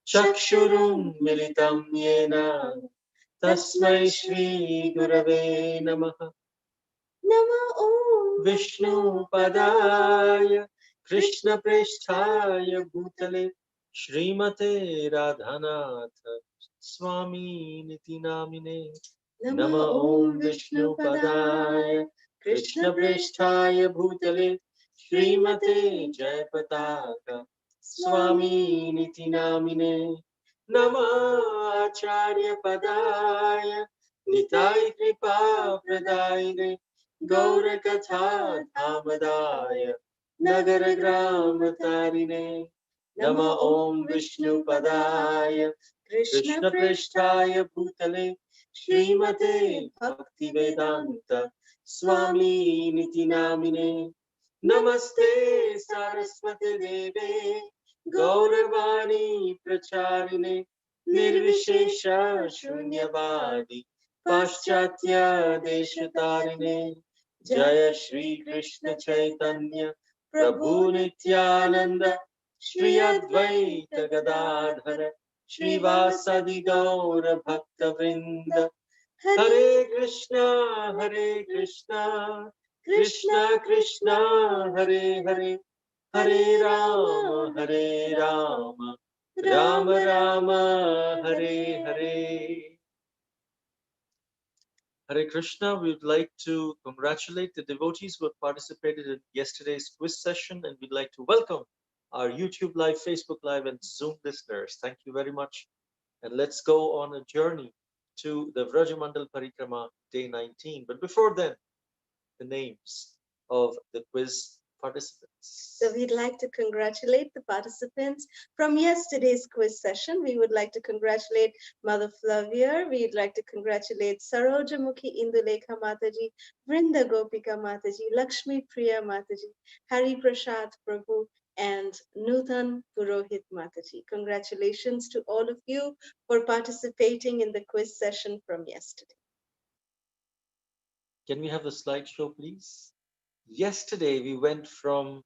Chakshurum militam yena tasmai Shri Gurave Namaha. Nama Om Vishnu Padaya Krishna Presthaya Bhutale Srimate Radhanatha Swami Niti Namine. Nama Om Vishnu Padaya Krishna Presthaya Bhutale Srimate Jayapataka Swami Niti Namine. Nama Acharya Padaya Nitai Kripa Pradayine Gaura Katha Dhamadaya Nagara Grama Tarine. Nama Om Vishnu Padaya Krishna Presthaya Bhutale Srimate Bhakti Vedanta Swami Niti Namine. Namaste Saraswati Deve Gauravani Pracharine Nirvishesha Shunyavadi Paschatya Deshatarine. Jaya Shri Krishna Chaitanya Prabhu Nityananda Shri Advaita Gadadhara Shri Vasadi Gaura Bhakta Vrinda. Hare Krishna Krishna Krishna Hare Hare, Hare Rama Rama Rama Hare Hare. Hare Krishna, we would like to congratulate the devotees who have participated in yesterday's quiz session, and we'd like to welcome our YouTube Live, Facebook Live, and Zoom listeners. Thank you very much. And let's go on a journey to the Vraja Mandal Parikrama Day 19. But before then, the names of the quiz participants. So we'd like to congratulate the participants from yesterday's quiz session. We would like to congratulate Mother Flavia. We'd like to congratulate Saroja Mukhi Indulekha Mataji, Vrinda Gopika Mataji, Lakshmi Priya Mataji, Hari Prasad Prabhu, and Nutan Purohit Mataji. Congratulations to all of you for participating in the quiz session from yesterday. Can we have the slideshow, please? Yesterday, we went from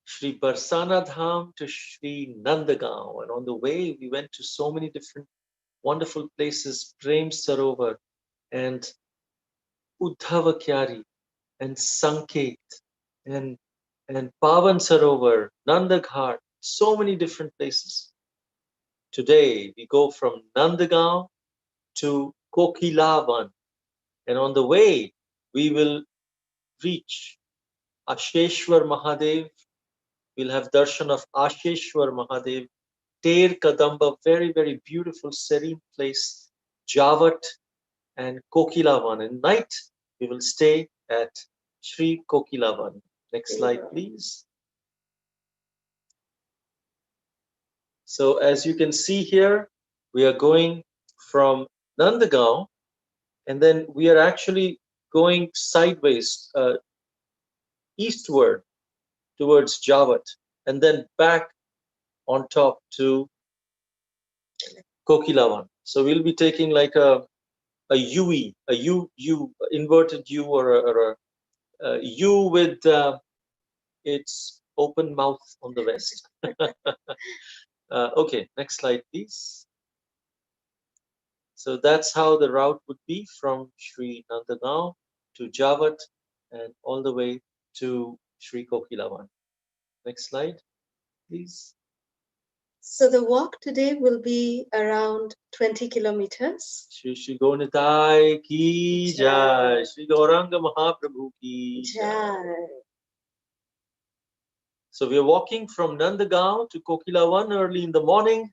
Shri Barsana Dham to Shri Nanda Gaon. And on the way, we went to so many different wonderful places, Prem Sarovar and Uddhava Kyari and Sanket and Pavan Sarovar, Nanda Ghat, so many different places. Today, we go from Nanda Gaon to Kokilavan. And on the way, we will reach Aasheshwar Mahadev. We'll have darshan of Aasheshwar Mahadev, Ter Kadamba, very, very beautiful, serene place, Javat and Kokilavan. And night, we will stay at Sri Kokilavan. Next slide, please. So as you can see here, we are going from Nanda Gaon, and then we are actually going sideways, eastward towards Javat, and then back on top to Kokilavan. So we'll be taking like a U, inverted U, or a U with its open mouth on the west. Okay, next slide, please. So that's how the route would be from Sri Nanda Gaon to Javat and all the way to Sri Kokilavan. Next slide, please. So the walk today will be around 20 kilometers. Shri Shri Gonitai ki jai, Shri Gauranga Mahaprabhu ki jai. So we are walking from Nanda Gaon to Kokilavan early in the morning.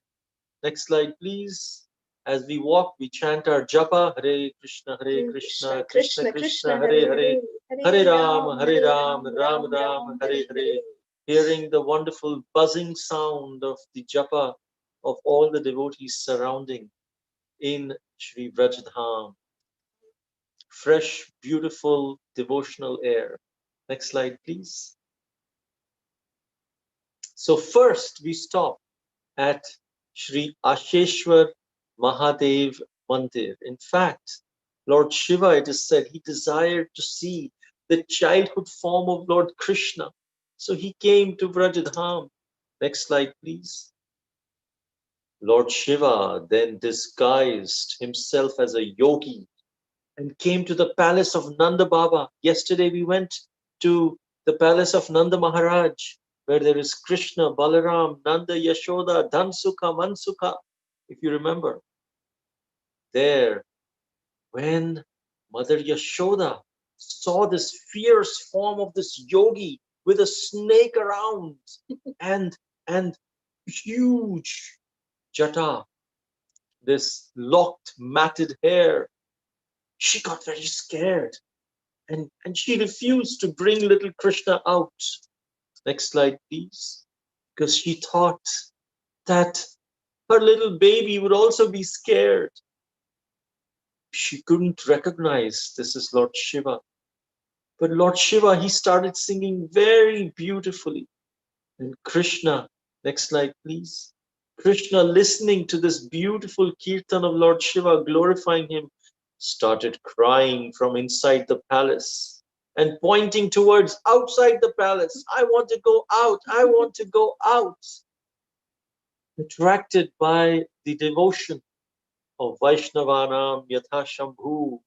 Next slide, please. As we walk, we chant our japa, Hare Krishna, Krishna Krishna, Hare Hare, Hare Ram, Ram Ram, Hare Hare. Hearing the wonderful buzzing sound of the japa of all the devotees surrounding in Shri Vrajadham. Fresh, beautiful, devotional air. Next slide, please. So first we stop at Shri Aasheshwar Mahadev Mandir. In fact, Lord Shiva, it is said, he desired to see the childhood form of Lord Krishna. So he came to Vrajadham. Next slide, please. Lord Shiva then disguised himself as a yogi and came to the palace of Nanda Baba. Yesterday we went to the palace of Nanda Maharaj, where there is Krishna, Balaram, Nanda, Yashoda, Dhansukha, Mansukha. If you remember, there, when Mother Yashoda saw this fierce form of this yogi with a snake around and and huge jata, this locked, matted hair, she got very scared and she refused to bring little Krishna out. Next slide, please. Because she thought that her little baby would also be scared. She couldn't recognize this is Lord Shiva. But Lord Shiva, he started singing very beautifully. And Krishna, next slide, please. Krishna, listening to this beautiful kirtan of Lord Shiva, glorifying him, started crying from inside the palace and pointing towards outside the palace. I want to go out. I want to go out. Attracted by the devotion of Vaishnavanam Yatha Shambhu.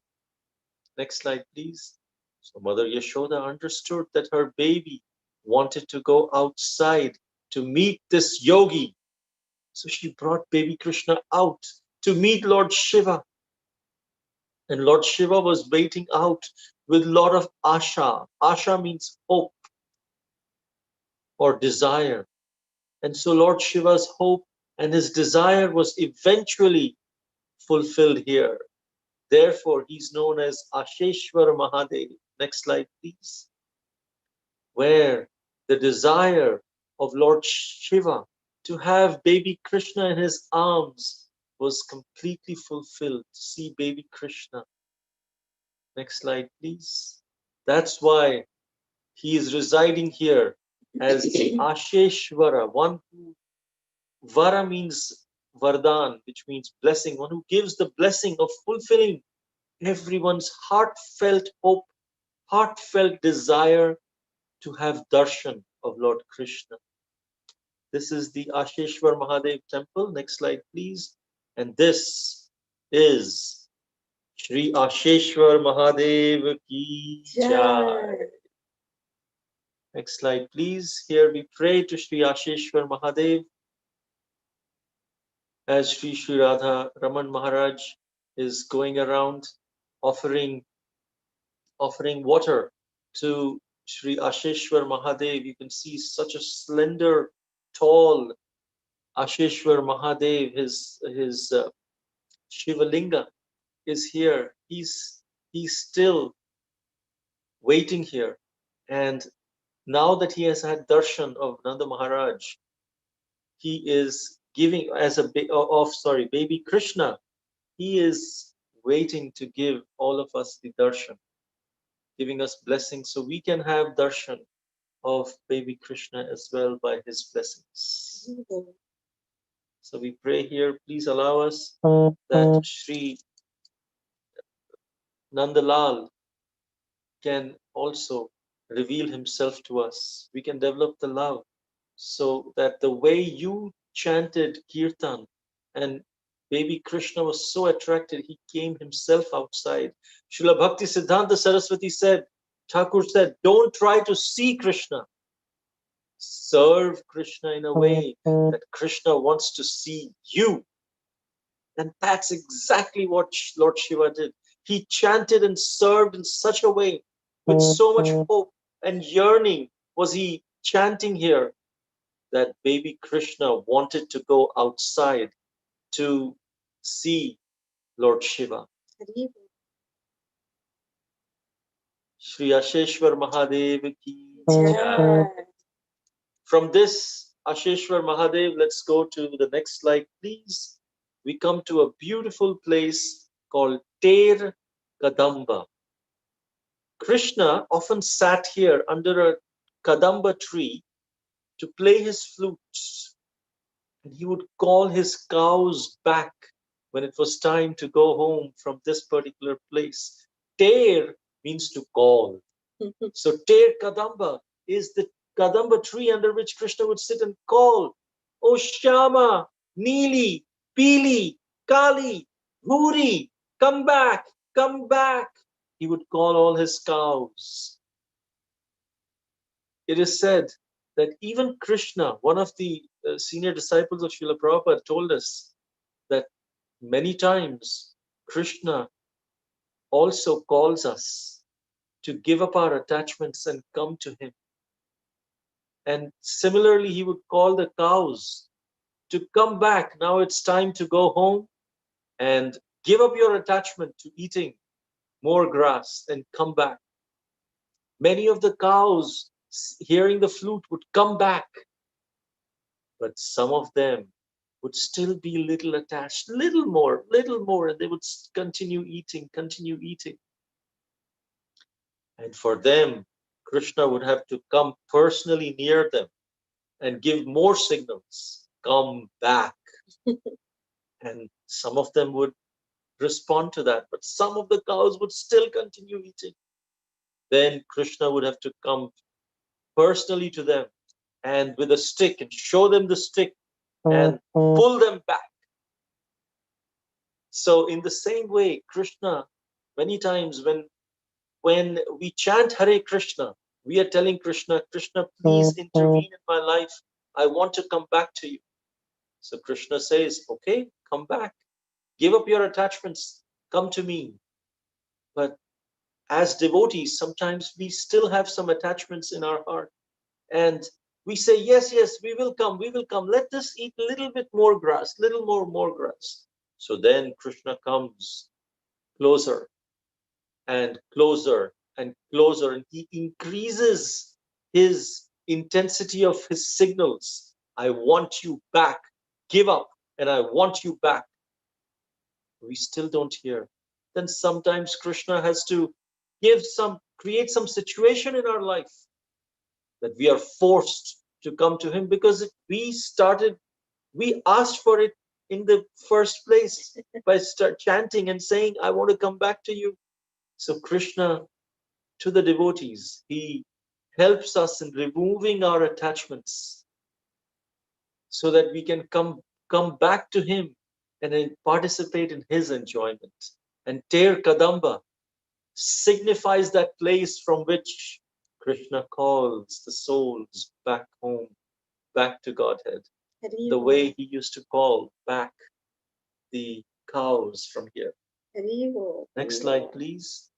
Next slide, please. So Mother Yashoda understood that her baby wanted to go outside to meet this yogi. So she brought baby Krishna out to meet Lord Shiva. And Lord Shiva was waiting out with a lot of asha. Asha means hope or desire. And so Lord Shiva's hope and his desire was eventually fulfilled here. Therefore, he's known as Aasheshwar Mahadev. Next slide, please. Where the desire of Lord Shiva to have baby Krishna in his arms was completely fulfilled. See baby Krishna. Next slide, please. That's why he is residing here as Aasheshwara, one who, Vara means Vardhan, which means blessing, one who gives the blessing of fulfilling everyone's heartfelt hope, heartfelt desire to have darshan of Lord Krishna. This is the Aasheshwar Mahadev temple. Next slide, please. And this is Shri Aasheshwar Mahadev ki jai. Next slide, please. Here we pray to Shri Aasheshwar Mahadev as Shri Radha Raman Maharaj is going around offering water to Shri Aasheshwar Mahadev. You can see such a slender, tall Aasheshwar Mahadev. His Shivalinga is here. He's still waiting here, and now that he has had darshan of Nanda Maharaj, he is giving as a baby Krishna. He is waiting to give all of us the darshan, giving us blessings so we can have darshan of baby Krishna as well by his blessings. So we pray here, please allow us that Shri Nandalal can also reveal himself to us. We can develop the love so that the way you chanted Kirtan and baby Krishna was so attracted, he came himself outside. Srila Bhakti Siddhanta Saraswati said, Thakur said, don't try to see Krishna. Serve Krishna in a way that Krishna wants to see you. And that's exactly what Lord Shiva did. He chanted and served in such a way, with so much hope and yearning was he chanting here, that baby Krishna wanted to go outside to see Lord Shiva. Shri Aasheshwar Mahadev ki jai. From this Aasheshwar Mahadev, let's go to the next slide, please. We come to a beautiful place called Ter Kadamba. Krishna often sat here under a Kadamba tree to play his flutes, and he would call his cows back when it was time to go home from this particular place. Ter means to call. So Ter Kadamba is the Kadamba tree under which Krishna would sit and call, "Oh Shama, Neeli, Pili, Kali, Bhuri, come back, come back. He would call all his cows. It is said that even Krishna, one of the senior disciples of Srila Prabhupada, told us that many times Krishna also calls us to give up our attachments and come to him. And similarly, he would call the cows to come back. Now it's time to go home and give up your attachment to eating more grass and come back. Many of the cows, hearing the flute, would come back, but some of them would still be little attached, little more, and they would continue eating, continue eating. And for them, Krishna would have to come personally near them and give more signals, come back. And some of them would respond to that, but some of the cows would still continue eating. Then Krishna would have to come personally to them and with a stick and show them the stick and pull them back. So in the same way, Krishna, many times when we chant Hare Krishna, we are telling Krishna, Krishna, please intervene in my life. I want to come back to you. So Krishna says, okay, come back. Give up your attachments. Come to me. But as devotees, sometimes we still have some attachments in our heart. And we say, yes, yes, we will come, we will come. Let us eat a little bit more grass, little more grass. So then Krishna comes closer and closer and closer, and he increases his intensity of his signals. I want you back. Give up, and I want you back. We still don't hear. Then sometimes Krishna has to create some situation in our life that we are forced to come to him, because we asked for it in the first place by chanting and saying, I want to come back to you. So Krishna, to the devotees, he helps us in removing our attachments so that we can come back to him and then participate in his enjoyment. And Ter Kadamba signifies that place from which Krishna calls the souls back home, back to Godhead, the way he used to call back the cows from here. Next slide, please.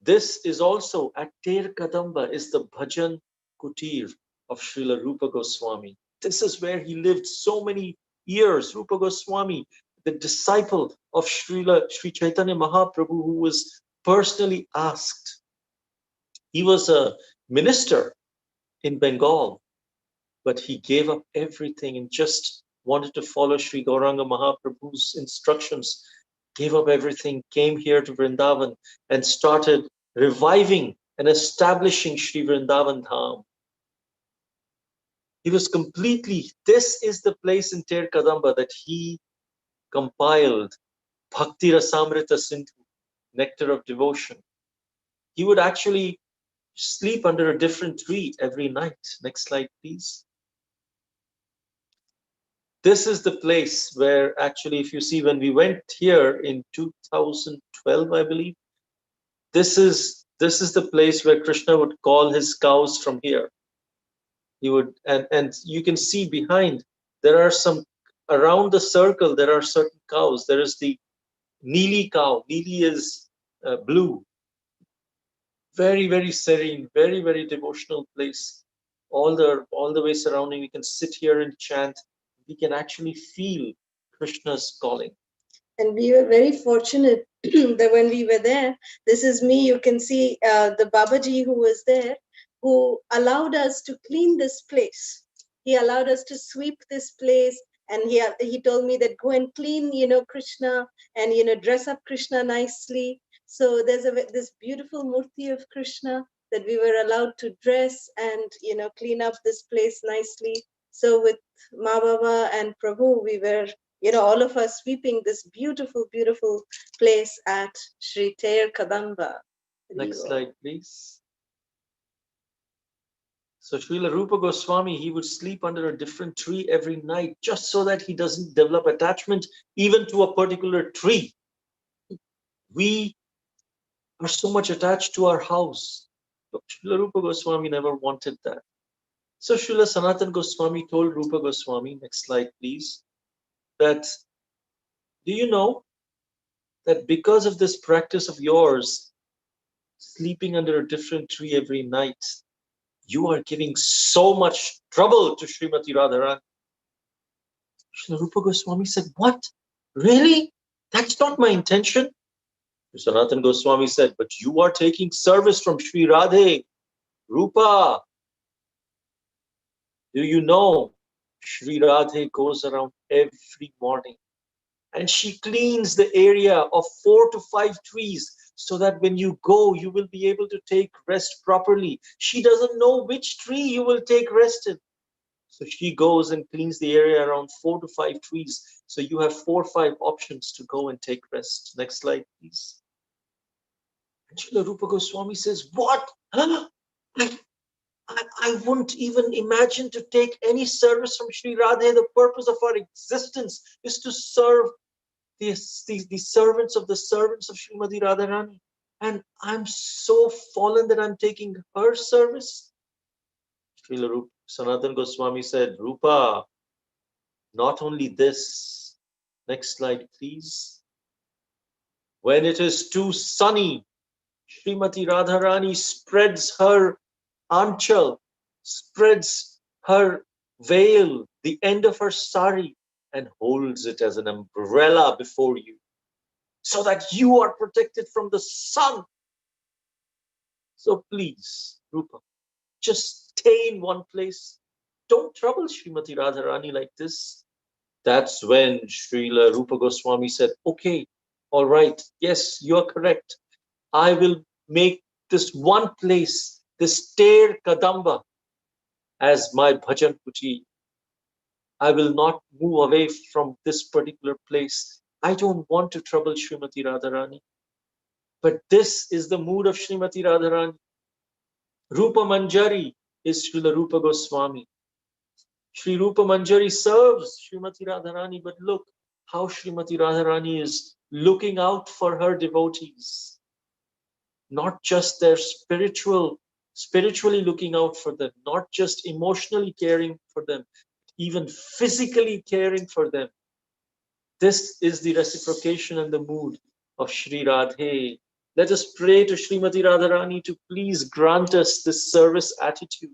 This is also at Ter Kadamba is the Bhajan Kutir of Srila Rupa Goswami. This is where he lived so many years. Rupa Goswami, the disciple of Sri Chaitanya Mahaprabhu, who was personally asked. He was a minister in Bengal, but he gave up everything and just wanted to follow Sri Gauranga Mahaprabhu's instructions, gave up everything, came here to Vrindavan and started reviving and establishing Sri Vrindavan Dham. He was this is the place in Ter Kadamba that he compiled Bhakti Rasamrita Sindhu, Nectar of Devotion. He would actually sleep under a different tree every night. Next slide, please. This is the place where actually, if you see, when we went here in 2012, I believe, this is the place where Krishna would call his cows from here. He would, and you can see behind, there are some, around the circle, there are certain cows. There is the Neeli cow. Neeli is blue. Very, very serene, very, very devotional place. All the way surrounding, we can sit here and chant. We can actually feel Krishna's calling. And we were very fortunate that when we were there, this is me, you can see the Babaji who was there, who allowed us to clean this place. He allowed us to sweep this place, and he told me that go and clean, Krishna, and, dress up Krishna nicely. So there's this beautiful murti of Krishna that we were allowed to dress and, clean up this place nicely. So with Ma Baba and Prabhu, we were, all of us sweeping this beautiful, beautiful place at Sri Ter Kadamba. Next slide, please. So Srila Rupa Goswami, he would sleep under a different tree every night just so that he doesn't develop attachment even to a particular tree. We are so much attached to our house. But Srila Rupa Goswami never wanted that. So Srila Sanatan Goswami told Rupa Goswami, next slide please, that do you know that because of this practice of yours, sleeping under a different tree every night, you are giving so much trouble to Srimati Radharani. Srila Rupa Goswami said, what? Really? That's not my intention. Sanatan Goswami said, but you are taking service from Sri Radhe. Rupa, do you know Sri Radhe goes around every morning and she cleans the area of 4 to 5 trees so that when you go, you will be able to take rest properly. She doesn't know which tree you will take rest in. So she goes and cleans the area around 4 to 5 trees. So you have 4 or 5 options to go and take rest. Next slide, please. And Srila Rupa Goswami says, what? Huh? I wouldn't even imagine to take any service from Sri Radhe. The purpose of our existence is to serve the servants of Srimati Radharani. And I'm so fallen that I'm taking her service. Srila Rupa Sanatan Goswami said, Rupa, not only this. Next slide, please. When it is too sunny, Srimati Radharani spreads her anchal, spreads her veil, the end of her sari, and holds it as an umbrella before you, so that you are protected from the sun. So please, Rupa, just stay in one place. Don't trouble Srimati Radharani like this. That's when Srila Rupa Goswami said, okay, all right, yes, you are correct. I will make this one place, this Ter Kadamba, as my bhajan puji. I will not move away from this particular place. I don't want to trouble Srimati Radharani. But this is the mood of Srimati Radharani. Rupa Manjari is Srila Rupa Goswami. Sri Rupa Manjari serves Srimati Radharani, but look how Srimati Radharani is looking out for her devotees. Not just their spiritually looking out for them, not just emotionally caring for them, even physically caring for them. This is the reciprocation and the mood of Sri Radhe. Let us pray to Srimati Radharani to please grant us this service attitude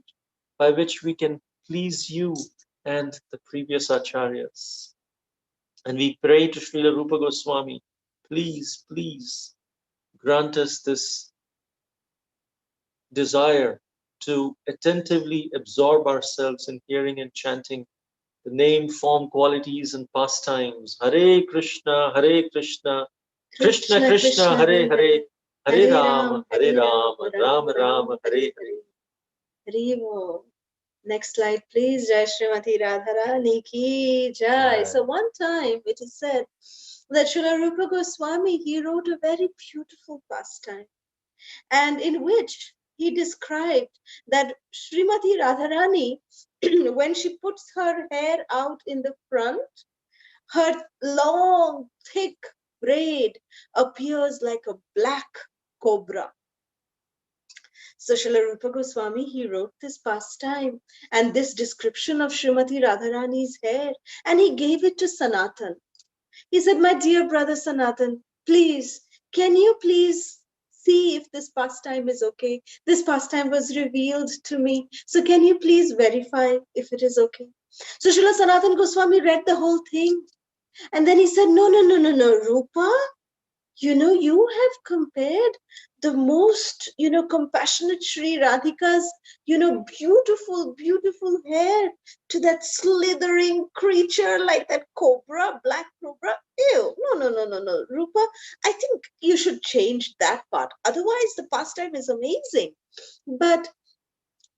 by which we can please you and the previous acharyas. And we pray to Srila Rupa Goswami, please, please grant us this desire to attentively absorb ourselves in hearing and chanting the name, form, qualities, and pastimes. Hare Krishna, Krishna Krishna Krishna, Krishna Hare Hare Hare, Hare Hare Rama, Ram Hare Hare Rama, Ram Ram Rama Ram Rama, Hare Hare Hare. Hare. Hare. Next slide, please. Jai Srimati Radharani ki jai. Jai. So one time it is said that Srila Rupa Goswami, he wrote a very beautiful pastime, and in which he described that Srimati Radharani, when she puts her hair out in the front, her long, thick braid appears like a black cobra. So Srila Rupa Goswami, he wrote this pastime and this description of Srimati Radharani's hair, and he gave it to Sanatan. He said, my dear brother Sanatan, please, can you please see if this pastime is okay? This pastime was revealed to me. So can you please verify if it is okay? So Srila Sanatan Goswami read the whole thing. And then he said, no, Rupa, you have compared the most, compassionate Sri Radhika's, beautiful hair to that slithering creature like that cobra, black cobra. Ew, no, Rupa, I think you should change that part. Otherwise, the pastime is amazing. But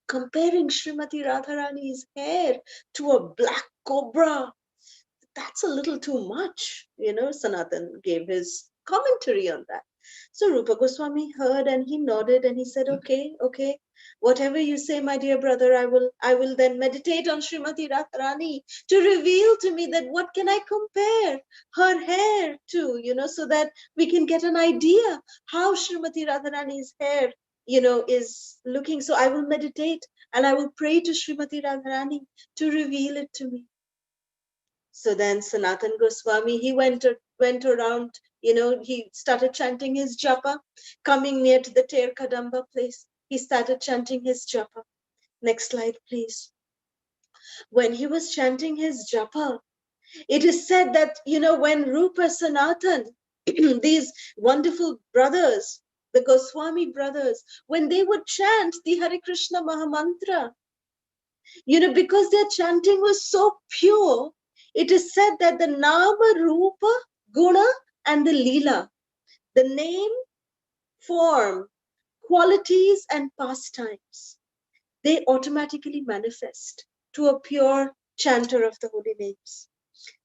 comparing Srimati Radharani's hair to a black cobra, that's a little too much. Sanatan gave his commentary on that. So Rupa Goswami heard and he nodded and he said, okay. Whatever you say, my dear brother, I will then meditate on Srimati Radharani to reveal to me that what can I compare her hair to, so that we can get an idea how Srimati Radharani's hair, is looking. So I will meditate and I will pray to Srimati Radharani to reveal it to me. So then Sanatan Goswami, he went around, he started chanting his japa, coming near to the Ter Kadamba place. He started chanting his japa. Next slide, please. When he was chanting his japa, it is said that, when Rupa Sanatan, these wonderful brothers, the Goswami brothers, when they would chant the Hare Krishna Mahamantra, because their chanting was so pure, it is said that the Nama, Rupa, Guna, and the Leela, the name, form, qualities, and pastimes, they automatically manifest to a pure chanter of the holy names.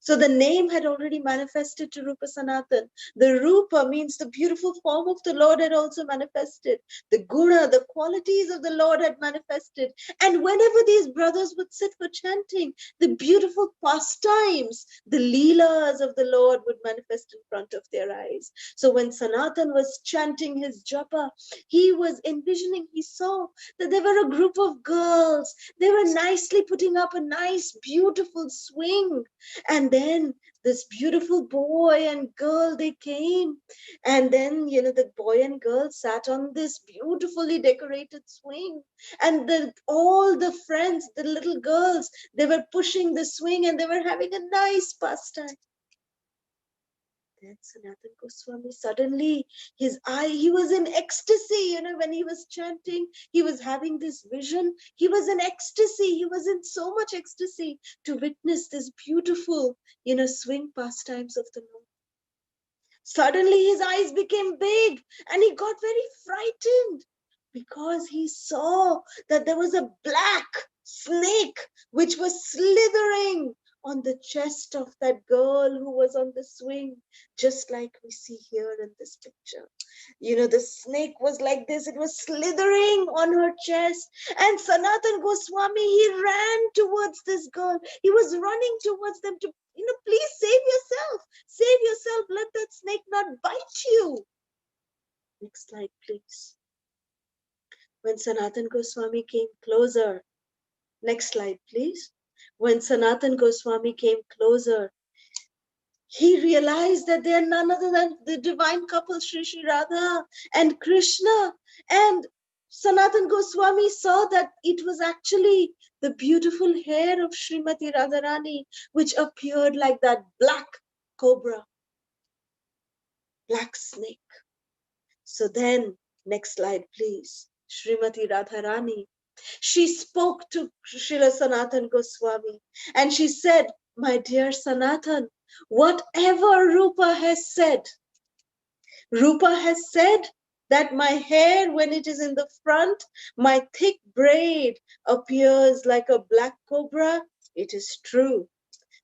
So the name had already manifested to Rupa Sanatan. The Rupa means the beautiful form of the Lord had also manifested. The Guna, the qualities of the Lord had manifested. And whenever these brothers would sit for chanting, the beautiful pastimes, the Leelas of the Lord would manifest in front of their eyes. So when Sanatan was chanting his japa, he was envisioning, he saw that there were a group of girls. They were nicely putting up a nice, beautiful swing. And then this beautiful boy and girl, they came. And then, the boy and girl sat on this beautifully decorated swing. And all the friends, the little girls, they were pushing the swing and they were having a nice pastime. Then Sanatan Goswami, suddenly he was in ecstasy, when he was chanting, he was having this vision. He was in ecstasy. He was in so much ecstasy to witness this beautiful, swing pastimes of the Lord. Suddenly his eyes became big and he got very frightened because he saw that there was a black snake which was slithering on the chest of that girl who was on the swing, just like we see here in this picture. The snake was like this, it was slithering on her chest. And Sanatan Goswami, he ran towards this girl. He was running towards them to, please save yourself. Save yourself. Let that snake not bite you. Next slide, please. When Sanatan Goswami came closer, next slide, please. When Sanatan Goswami came closer, he realized that they are none other than the divine couple, Sri Radha and Krishna. And Sanatan Goswami saw that it was actually the beautiful hair of Srimati Radharani, which appeared like that black cobra, black snake. So then, next slide, please. Srimati Radharani, she spoke to Srila Sanatan Goswami and she said, my dear Sanatan, whatever Rupa has said that my hair, when it is in the front, my thick braid appears like a black cobra. It is true.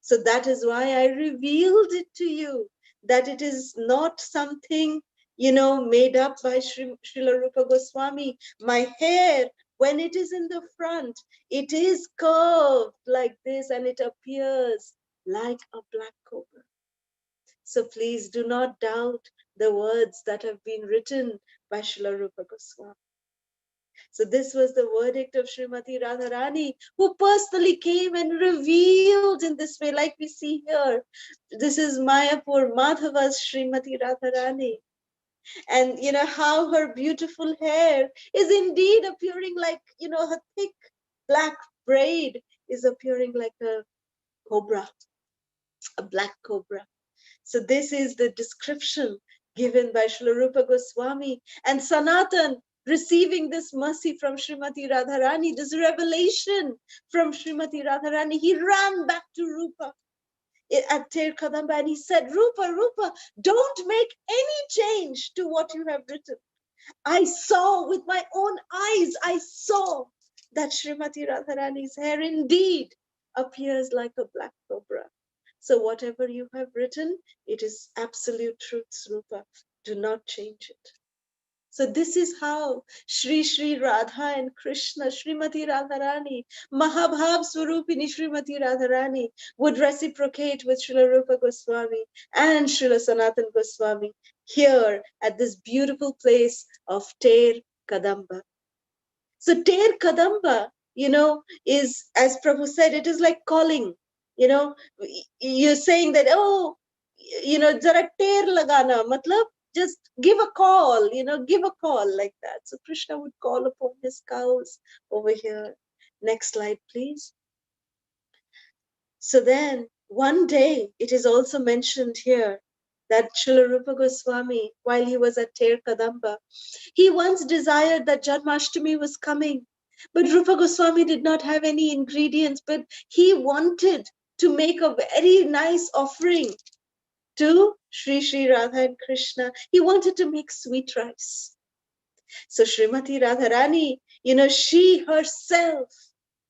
So that is why I revealed it to you, that it is not something, made up by Srila Rupa Goswami. My hair, when it is in the front, it is curved like this and it appears like a black cobra. So please do not doubt the words that have been written by Srila Rupa Goswami. So this was the verdict of Srimati Radharani, who personally came and revealed in this way, like we see here. This is Mayapur Madhava's Srimati Radharani. And how her beautiful hair is indeed appearing like, her thick black braid is appearing like a cobra, a black cobra. So this is the description given by Srila Rupa Goswami. And Sanatan, receiving this mercy from Srimati Radharani, this revelation from Srimati Radharani, he ran back to Rupa at Ter Kadamba and he said, Rupa, don't make any change to what you have written. I saw with my own eyes, I saw that Srimati Radharani's hair indeed appears like a black cobra. So whatever you have written, it is absolute truth, Rupa. Do not change it. So this is how Shri Radha and Krishna, Srimati Radharani, Mahabhav Swarupini Srimati Radharani would reciprocate with Srila Rupa Goswami and Srila Sanatana Goswami here at this beautiful place of Ter Kadamba. So Ter Kadamba, is, as Prabhu said, it is like calling. You're saying that, oh, zara ter lagana, matlab, just give a call, give a call like that. So Krishna would call upon his cows over here. Next slide, please. So then one day it is also mentioned here that Srila Rupa Goswami, while he was at Ter Kadamba, he once desired that Janmashtami was coming. But Rupa Goswami did not have any ingredients, but he wanted to make a very nice offering to Sri Radha and Krishna. He wanted to make sweet rice. So Srimati Radharani, she herself,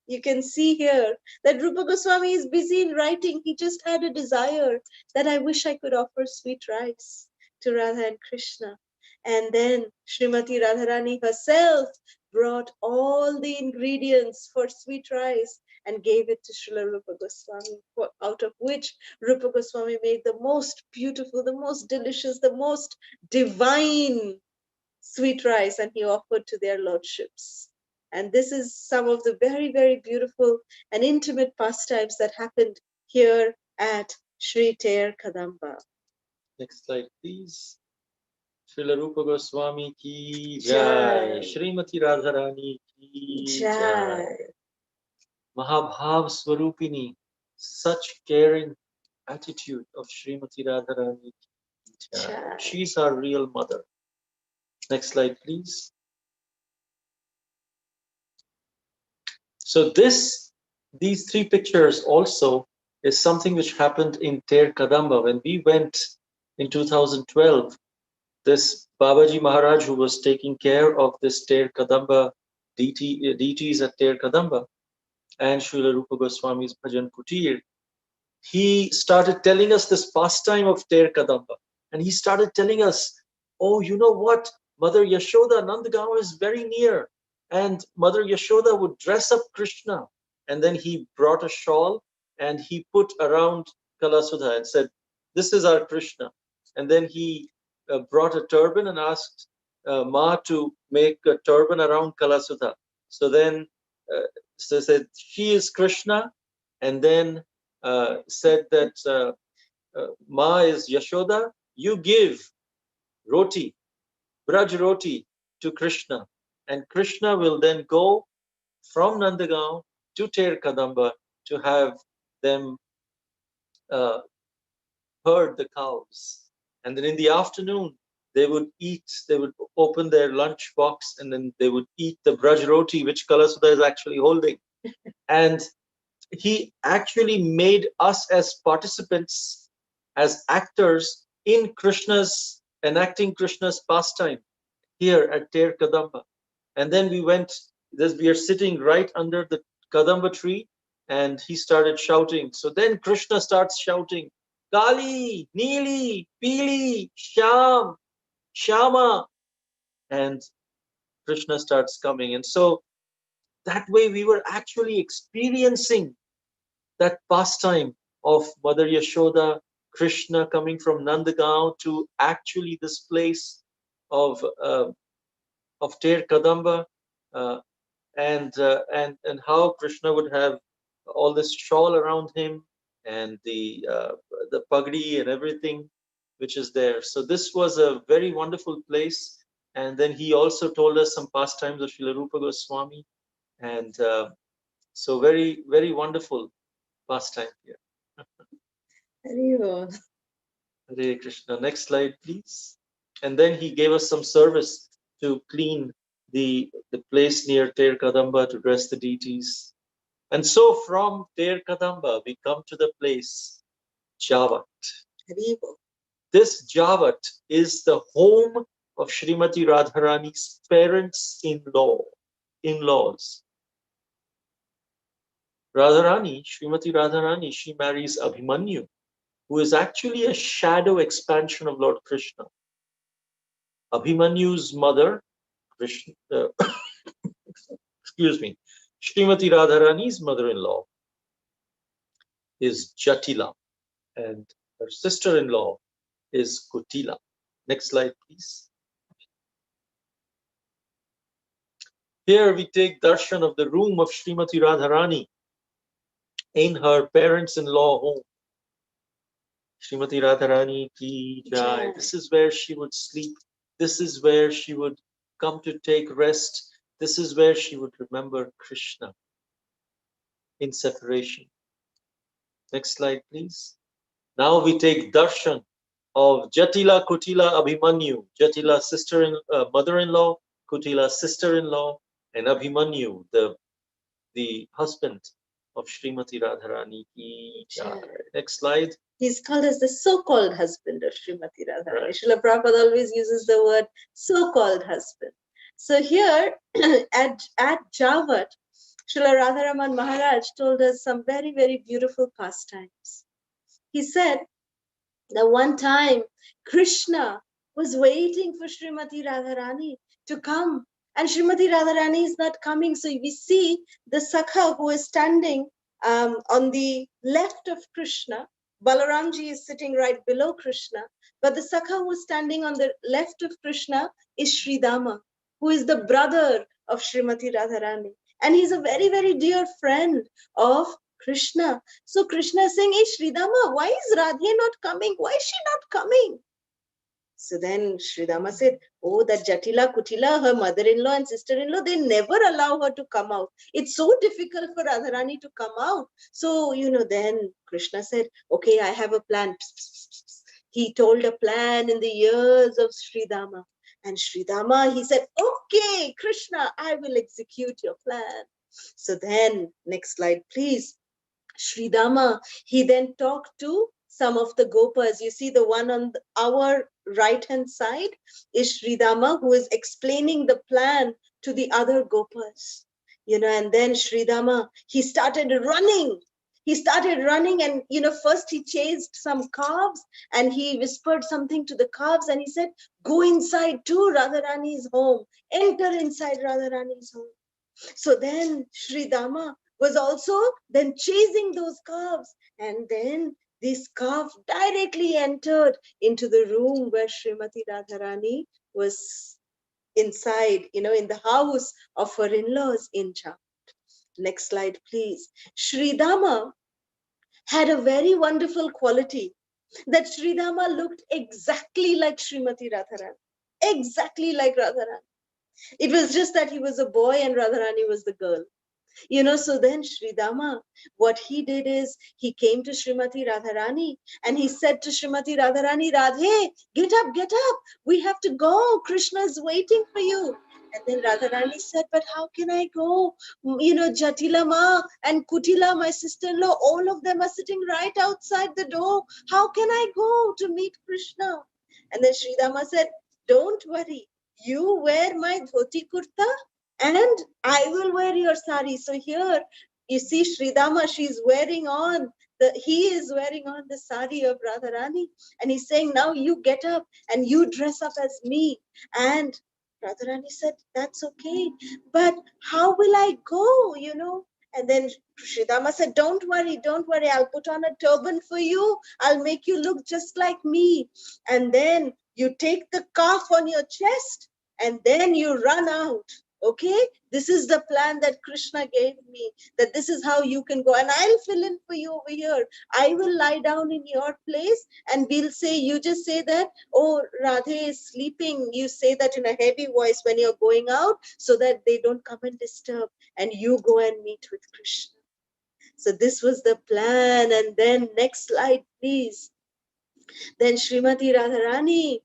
you can see here that Rupa Goswami is busy in writing. He just had a desire that I wish I could offer sweet rice to Radha and Krishna. And then Srimati Radharani herself brought all the ingredients for sweet rice and gave it to Srila Rupa Goswami, out of which Rupa Goswami made the most beautiful, the most delicious, the most divine sweet rice, and he offered to their lordships. And this is some of the very, very beautiful and intimate pastimes that happened here at Sri Ter Kadamba. Next slide, please. Srila Rupa Goswami ki jai. Jai. Srimati Radharani ki Jai. jai. Mahabhav Swarupini, such caring attitude of Srimati Radharani ki jai. Jai. She's our real mother. Next slide, please. So these three pictures also is something which happened in Ter Kadamba. When we went in 2012, this Babaji Maharaj, who was taking care of this Ter Kadamba deities at Ter Kadamba, and Srila Rupa Goswami's Bhajan Kutir, he started telling us this pastime of Ter Kadamba. And he started telling us, oh, you know what? Mother Yashoda, Nanda Gaon is very near. And Mother Yashoda would dress up Krishna. And then he brought a shawl and he put around Kalasudha and said, this is our Krishna. And then he brought a turban and asked Ma to make a turban around Kalasudha. So then so said, she is Krishna. And then said that Ma is Yashoda, you give roti, Braj roti to Krishna. And Krishna will then go from Nanda Gaon to Ter Kadamba to have them herd the cows. And then in the afternoon, they would open their lunch box and then they would eat the Braj roti, which Kalasudha is actually holding. And he actually made us as participants, as actors in Krishna's, enacting Krishna's pastime here at Ter Kadamba. And then we are sitting right under the Kadamba tree and he started shouting. So then Krishna starts shouting, Kali, Neeli, Pili, Sham, Shama. And Krishna starts coming. And so that way we were actually experiencing that pastime of Mother Yashoda, Krishna coming from Nanda Gaon to actually this place of Ter Kadamba, and how Krishna would have all this shawl around him and the pagdi and everything which is there. So this was a very wonderful place. And then he also told us some pastimes of Srila Rupa Goswami, and so very, very wonderful pastime here. Hare Krishna. Next slide, please. And then he gave us some service to clean the place near Ter Kadamba to dress the deities. And so from Ter Kadamba, we come to the place Javat. This Javat is the home of Srimati Radharani's in-laws. Srimati Radharani, she marries Abhimanyu, who is actually a shadow expansion of Lord Krishna. Abhimanyu's mother, Krishna, excuse me, Srimati Radharani's mother-in-law is Jatila, and her sister-in-law is Kutila. Next slide, please. Here we take darshan of the room of Srimati Radharani in her parents-in-law home. Srimati Radharani ki jai. This is where she would sleep. This is where she would come to take rest. This is where she would remember Krishna in separation. Next slide, please. Now we take darshan of Jatila, Kutila, Abhimanyu. Jatila, mother-in-law, Kutila, sister-in-law, and Abhimanyu, the husband of Srimati Radharani ki jai. Next slide. He's called as the so-called husband of Srimati Radharani. Right. Srila Prabhupada always uses the word so-called husband. So here at Javat, Srila Radharaman Maharaj told us some very, very beautiful pastimes. He said that one time Krishna was waiting for Srimati Radharani to come, and Srimati Radharani is not coming. So we see the Sakha who is standing on the left of Krishna. Balaramji is sitting right below Krishna, but the Sakha who is standing on the left of Krishna is Sridama, who is the brother of Srimati Radharani. And he's a very, very dear friend of Krishna. So Krishna is saying, hey Sridama, why is Radhe not coming? Why is she not coming? So then Sridama said, oh, that Jatila, Kutila, her mother-in-law and sister-in-law, they never allow her to come out. It's so difficult for Radharani to come out. So, then Krishna said, okay, I have a plan. He told a plan in the ears of Sridama. And Sridama, he said, okay, Krishna, I will execute your plan. So then, next slide, please. Sridama, he then talked to some of the Gopas. You see the one on our right-hand side is Sridama, who is explaining the plan to the other Gopas. And then Sridama, he started running. And, first he chased some calves and he whispered something to the calves and he said, go inside to Radharani's home. Enter inside Radharani's home. So then Sridama was also then chasing those calves. And then this calf directly entered into the room where Srimati Radharani was inside, in the house of her in-laws in Javat. Next slide, please. Sridama had a very wonderful quality that Sridama looked exactly like Srimati Radharani. Exactly like Radharani. It was just that he was a boy and Radharani was the girl. So then Sridama, what he did is he came to Srimati Radharani and he said to Srimati Radharani, Radhe, get up. We have to go. Krishna is waiting for you. And then Radharani said, but how can I go? Jatila Ma and Kutila, my sister-in-law, all of them are sitting right outside the door. How can I go to meet Krishna? And then Sridama said, don't worry. You wear my dhoti kurta and I will wear your sari. So here you see Sridama, he is wearing on the sari of Radharani. And he's saying, now you get up and you dress up as me. And Radharani said, that's okay. But how will I go, And then Sridama said, don't worry. I'll put on a turban for you. I'll make you look just like me. And then you take the calf on your chest and then you run out. Okay, this is the plan that Krishna gave me, that this is how you can go. And I'll fill in for you over here. I will lie down in your place and we'll say, you just say that, oh, Radhe is sleeping. You say that in a heavy voice when you're going out so that they don't come and disturb. And you go and meet with Krishna. So this was the plan. And then next slide, please. Then Srimati Radharani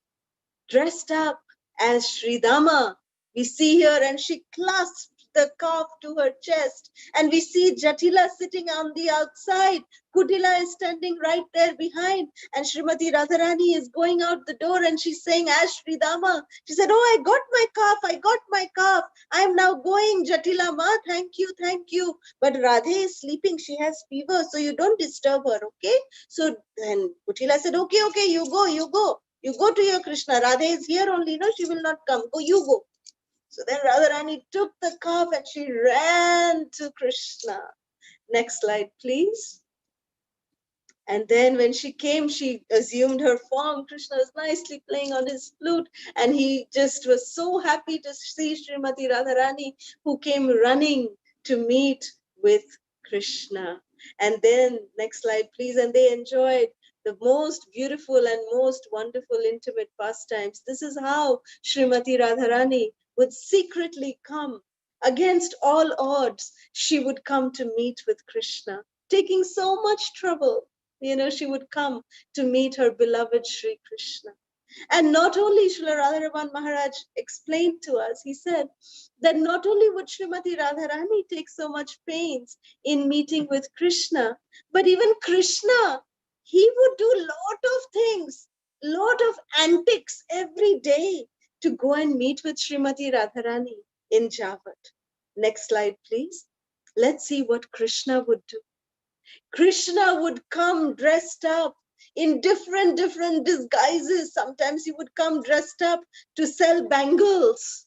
dressed up as Sridama. We see here, and she clasped the calf to her chest. And we see Jatila sitting on the outside. Kutila is standing right there behind. And Srimati Radharani is going out the door and she's saying, as Sridama, she said, oh, I got my calf. I am now going, Jatila Ma, thank you. But Radhe is sleeping. She has fever, so you don't disturb her, okay? So then Kutila said, okay, you go. You go to your Krishna. Radha is here only, no, she will not come. Go, you go. So then Radharani took the cup and she ran to Krishna. Next slide, please. And then when she came, she assumed her form. Krishna was nicely playing on his flute, and he just was so happy to see Srimati Radharani, who came running to meet with Krishna. And then, next slide, please. And they enjoyed the most beautiful and most wonderful intimate pastimes. This is how Srimati Radharani would secretly come against all odds. She would come to meet with Krishna, taking so much trouble. She would come to meet her beloved Sri Krishna. And not only Srila Radharaman Maharaj explained to us, he said that not only would Srimati Radharani take so much pains in meeting with Krishna, but even Krishna, he would do lot of things, lot of antics every day to go and meet with Srimati Radharani in Javat. Next slide, please. Let's see what Krishna would do. Krishna would come dressed up in different disguises. Sometimes he would come dressed up to sell bangles.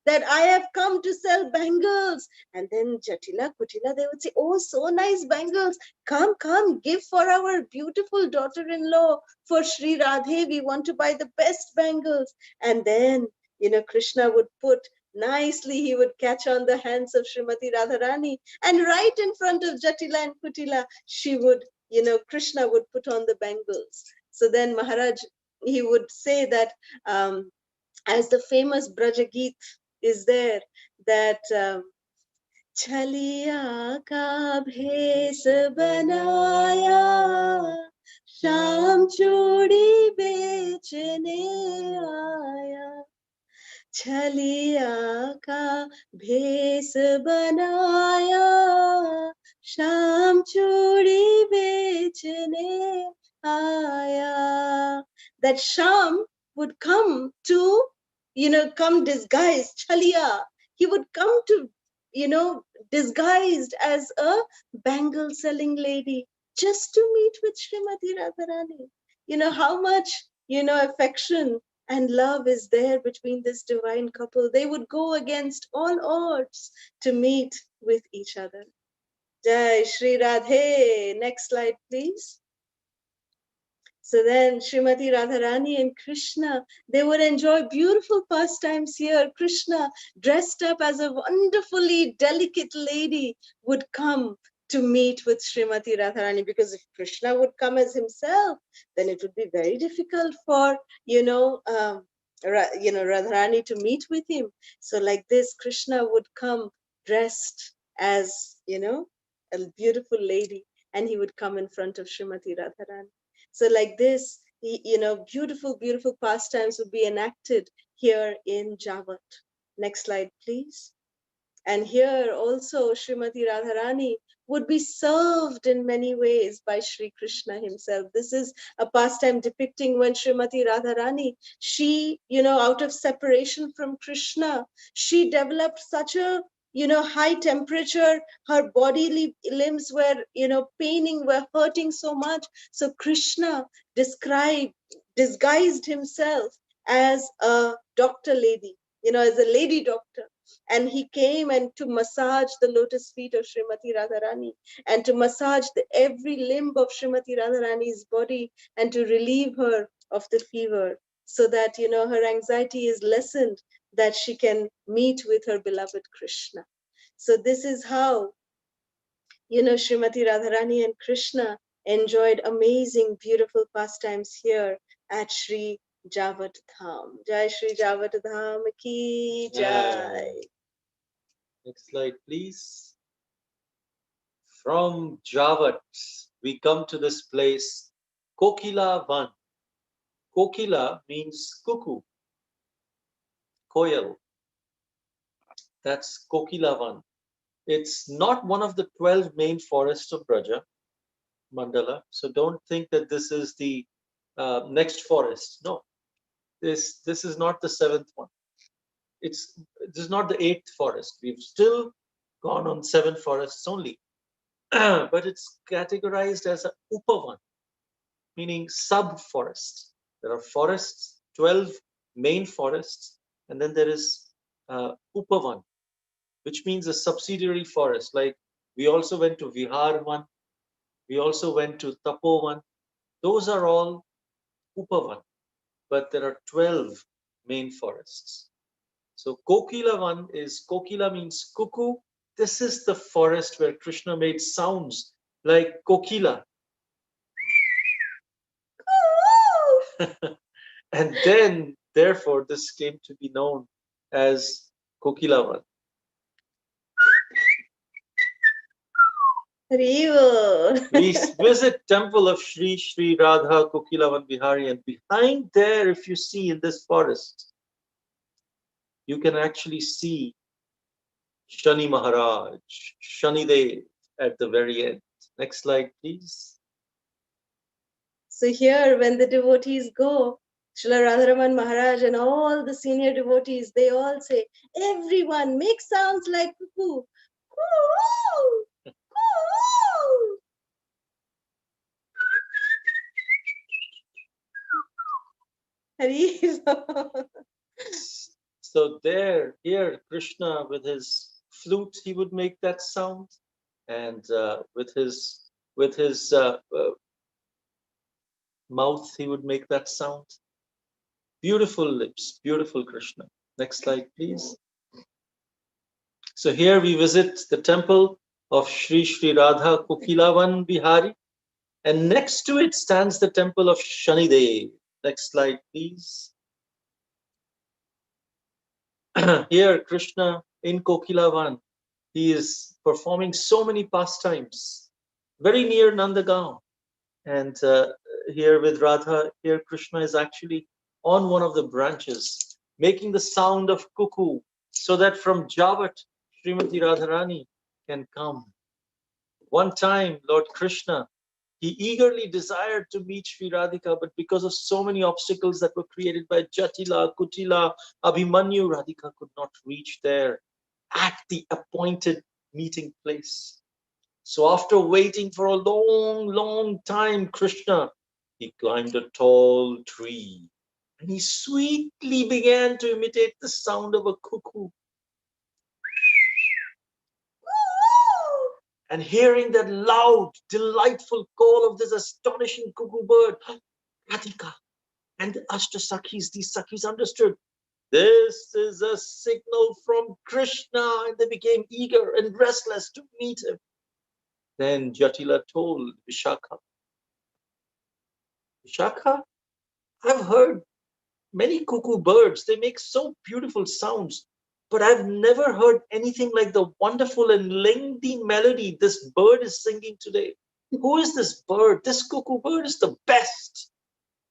That I have come to sell bangles. And then Jatila, Kutila, they would say, oh, so nice bangles. Come, give for our beautiful daughter-in-law, for Sri Radhe. We want to buy the best bangles. And then, Krishna would put nicely, he would catch on the hands of Srimati Radharani. And right in front of Jatila and Kutila, Krishna would put on the bangles. So then Maharaj, he would say that, as the famous Vraja Geet is there, that Chaliya ka bhes banaya, Sham chudi bechne aaya. Chaliya ka bhes banaya, Sham chudi bechne aaya. That Sham would come to, come disguised, Chaliya. He would come to, disguised as a bangle selling lady just to meet with Srimati Radharani. How much, affection and love is there between this divine couple. They would go against all odds to meet with each other. Jai Shri Radhe. Next slide, please. So then Srimati Radharani and Krishna, they would enjoy beautiful pastimes here. Krishna, dressed up as a wonderfully delicate lady, would come to meet with Srimati Radharani, because if Krishna would come as himself, then it would be very difficult for, Radharani to meet with him. So like this, Krishna would come dressed as, a beautiful lady, and he would come in front of Srimati Radharani. So like this, beautiful pastimes would be enacted here in Javat. Next slide, please. And here also Srimati Radharani would be served in many ways by Sri Krishna himself. This is a pastime depicting when Srimati Radharani, she, out of separation from Krishna, she developed such a, high temperature. Her bodily limbs were, paining, were hurting so much. So Krishna disguised himself as a doctor lady, as a lady doctor. And he came and to massage the lotus feet of Srimati Radharani, and to massage every limb of Srimati Radharani's body, and to relieve her of the fever, so that, her anxiety is lessened, that she can meet with her beloved Krishna. So this is how, Srimati Radharani and Krishna enjoyed amazing, beautiful pastimes here at Sri Javat Dham. Jai Sri Javat Dham ki jai. Next slide, please. From Javat, we come to this place, Kokilavan. Kokila means cuckoo, koyal. That's Kokilavan. It's not one of the 12 main forests of Vraja, Mandala. So don't think that this is the next forest. No, this is not the 7th one. This is not the 8th forest. We've still gone on 7 forests only. But it's categorized as a Upavan, meaning sub-forest. There are forests, 12 main forests, and then there is Upavan, which means a subsidiary forest. Like we also went to Viharvan, we also went to Tapovan. Those are all Upavan, but there are 12 main forests. So Kokilavan is, Kokila means cuckoo. This is the forest where Krishna made sounds like Kokila. And then, therefore, this came to be known as Kokilavan. We visit temple of Sri Sri Radha Kokilavan Bihari, and behind there, if you see in this forest, you can actually see Shani Maharaj, Shani Dev at the very end. Next slide, please. So here, when the devotees go, Srila Radharaman Maharaj and all the senior devotees, they all say, everyone make sounds like cuckoo. So here, Krishna with his flute, he would make that sound, and with his mouth, he would make that sound. Beautiful lips, beautiful Krishna. Next slide, please. So here we visit the temple of Sri Sri Radha Kokilavan Bihari, and next to it stands the temple of Shanidev. Next slide, please. Here, Krishna in Kokilavan, he is performing so many pastimes, very near Nanda Gaon. And here with Radha, here Krishna is actually on one of the branches, making the sound of cuckoo, so that from Javat, Srimati Radharani can come. One time, Lord Krishna, he eagerly desired to meet Sri Radhika, but because of so many obstacles that were created by Jatila, Kutila, Abhimanyu, Radhika could not reach there at the appointed meeting place. So after waiting for a long, long time, Krishna, he climbed a tall tree and he sweetly began to imitate the sound of a cuckoo. And hearing that loud, delightful call of this astonishing cuckoo bird, Radhika and the Ashtasakhis, these Sakhis understood. This is a signal from Krishna, and they became eager and restless to meet him. Then Jatila told Vishakha, Vishakha, I've heard many cuckoo birds. They make so beautiful sounds, but I've never heard anything like the wonderful and lengthy melody this bird is singing today. Who is this bird? This cuckoo bird is the best.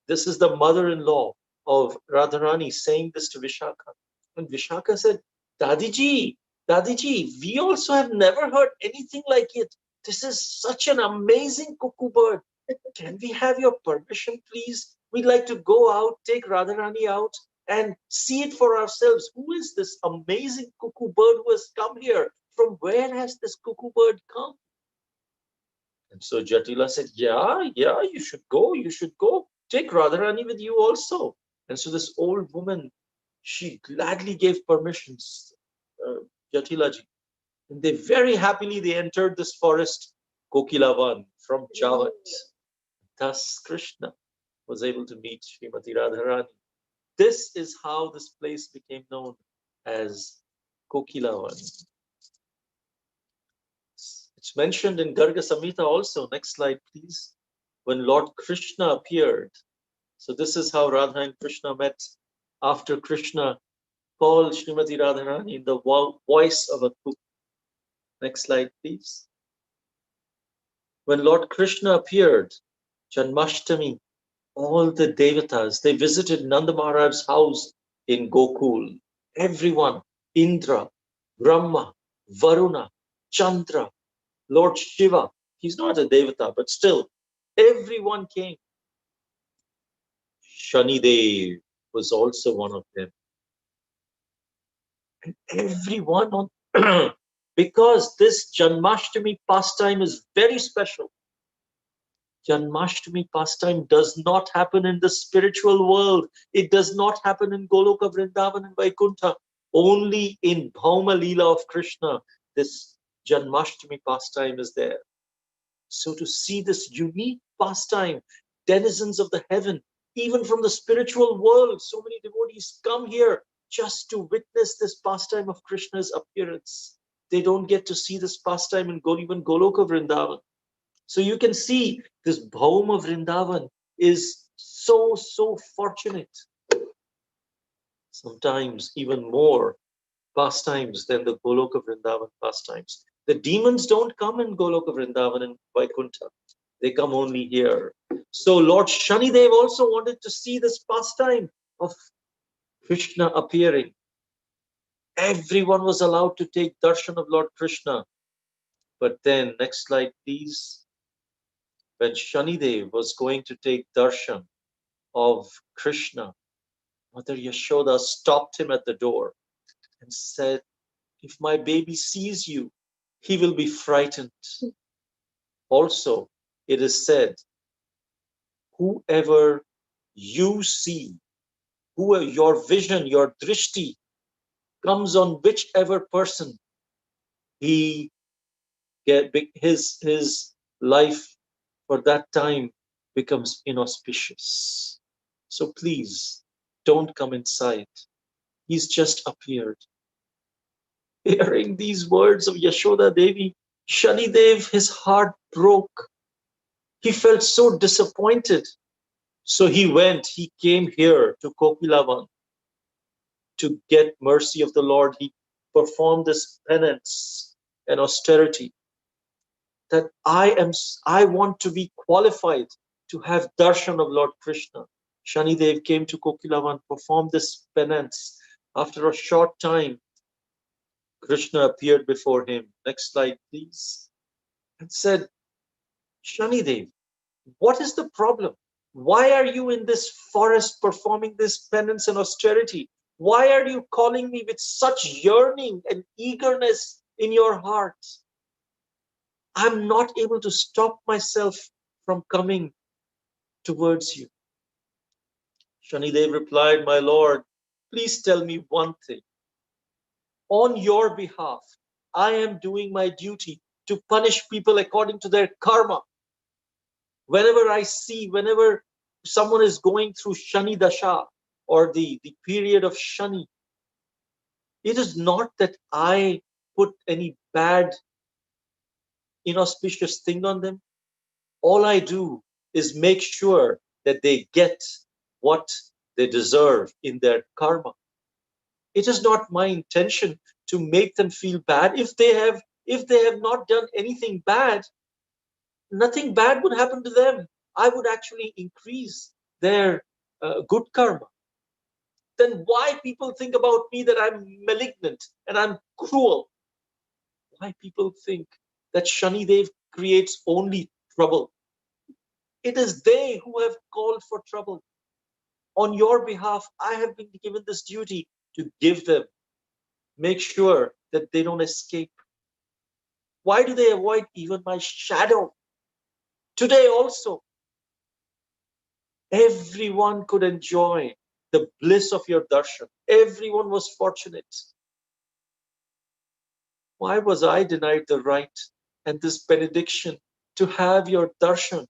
This is the mother-in-law of Radharani saying this to Vishakha. And Vishakha said, Dadiji, we also have never heard anything like it. This is such an amazing cuckoo bird. Can we have your permission, please? We'd like to go out, take Radharani out, and see it for ourselves. Who is this amazing cuckoo bird who has come here? From where has this cuckoo bird come? And so Jatila said, yeah, you should go. Take Radharani with you also. And so this old woman, she gladly gave permissions, Jatilaji. And they very happily, they entered this forest, Kokilavan, from Javat. Thus Krishna was able to meet Srimati Radharani. This is how this place became known as Kokilavan. It's mentioned in Garga Samhita also. Next slide, please. When Lord Krishna appeared. So this is how Radha and Krishna met after Krishna called Srimati Radharani in the voice of a cuckoo. Next slide, please. When Lord Krishna appeared, Janmashtami, all the devatas, they visited Nanda Maharaj's house in Gokul. Everyone, Indra, Brahma, Varuna, Chandra, Lord Shiva, he's not a devata, but still, everyone came. Shanidev was also one of them. And everyone on, because this Janmashtami pastime is very special. Janmashtami pastime does not happen in the spiritual world. It does not happen in Goloka, Vrindavan, and Vaikuntha. Only in Bhauma Leela of Krishna, this Janmashtami pastime is there. So to see this unique pastime, denizens of the heaven, even from the spiritual world, so many devotees come here just to witness this pastime of Krishna's appearance. They don't get to see this pastime in even Goloka Vrindavan. So you can see this Bhauma Vrindavan is so fortunate. Sometimes even more pastimes than the Goloka Vrindavan pastimes. The demons don't come in Goloka Vrindavan and Vaikuntha. They come only here. So Lord Shanidev also wanted to see this pastime of Krishna appearing. Everyone was allowed to take darshan of Lord Krishna. But then, next slide, please. When Shanidev was going to take darshan of Krishna, Mother Yashoda stopped him at the door and said, if my baby sees you, he will be frightened. Also, it is said, whoever you see, whoever your vision, your drishti comes on whichever person, he his life for that time becomes inauspicious. So please don't come inside. He's just appeared. Hearing these words of Yashoda Devi, Shanidev, his heart broke. He felt so disappointed. So he came here to Kokilavan to get mercy of the Lord. He performed this penance and austerity that I want to be qualified to have darshan of Lord Krishna. Shanidev came to Kokilavan, performed this penance. After a short time, Krishna appeared before him. Next slide, please. And said, Shanidev, what is the problem? Why are you in this forest performing this penance and austerity? Why are you calling me with such yearning and eagerness in your heart? I'm not able to stop myself from coming towards you. Shanidev replied, my lord, please tell me one thing. On your behalf, I am doing my duty to punish people according to their karma. Whenever someone is going through Shani Dasha or the period of Shani, it is not that I put any bad, inauspicious thing on them. All I do is make sure that they get what they deserve in their karma. It is not my intention to make them feel bad. If they have not done anything bad, nothing bad would happen to them. I would actually increase their good karma. Then why people think about me that I'm malignant and I'm cruel? Why people think that Shanidev creates only trouble? It is they who have called for trouble. On your behalf, I have been given this duty to give them, make sure that they don't escape. Why do they avoid even my shadow? Today also, everyone could enjoy the bliss of your darshan. Everyone was fortunate. Why was I denied the right and this benediction to have your darshan?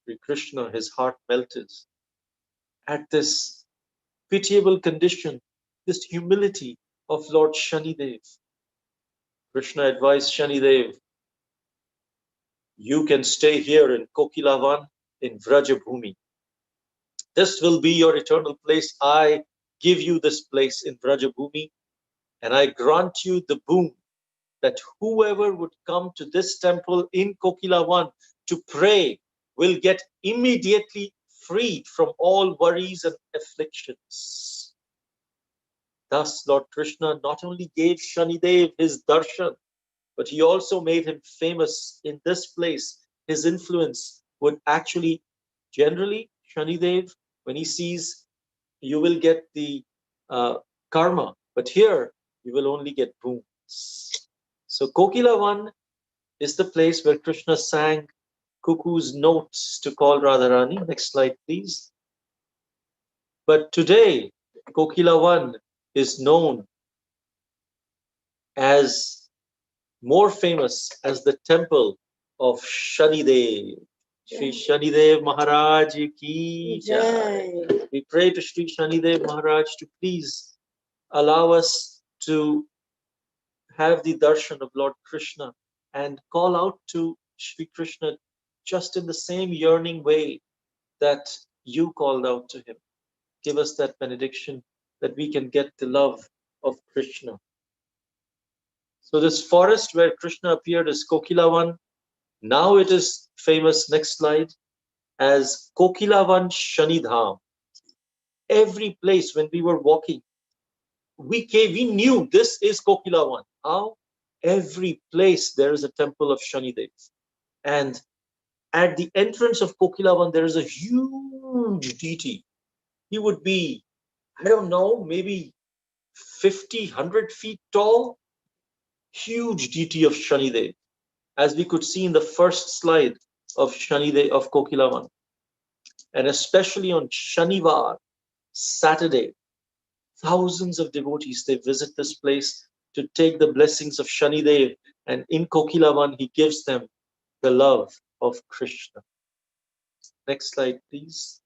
Sri Krishna, his heart melted at this pitiable condition, this humility of Lord Shanidev. Krishna advised Shanidev, you can stay here in Kokilavan in Vraja Bhumi. This will be your eternal place. I give you this place in Vraja Bhumi, and I grant you the boon that whoever would come to this temple in Kokilavan to pray will get immediately freed from all worries and afflictions. Thus, Lord Krishna not only gave Shanidev his darshan, but he also made him famous in this place. His influence would actually, generally, Shanidev, when he sees, you will get the karma, but here you will only get boons. So Kokilavan is the place where Krishna sang cuckoo's notes to call Radharani. Next slide, please. But today, Kokilavan is known as more famous as the temple of Shanidev. Shri Shanidev Maharaj ki jai. We pray to Shri Shanidev Maharaj to please allow us to have the darshan of Lord Krishna and call out to Shri Krishna just in the same yearning way that you called out to him. Give us that benediction that we can get the love of Krishna. So this forest where Krishna appeared is Kokilavan. Now it is famous, next slide, as Kokilavan Shanidham. Every place when we were walking, we knew this is Kokilavan. How? Every place there is a temple of Shanidev. And at the entrance of Kokilavan, there is a huge deity. He would be, I don't know, maybe 50, 100 feet tall. Huge deity of Shanidev, as we could see in the first slide of Shanidev of Kokilavan. And especially on Shanivar, Saturday, thousands of devotees, they visit this place to take the blessings of Shanidev. And in Kokilavan, he gives them the love of Krishna. Next slide, please.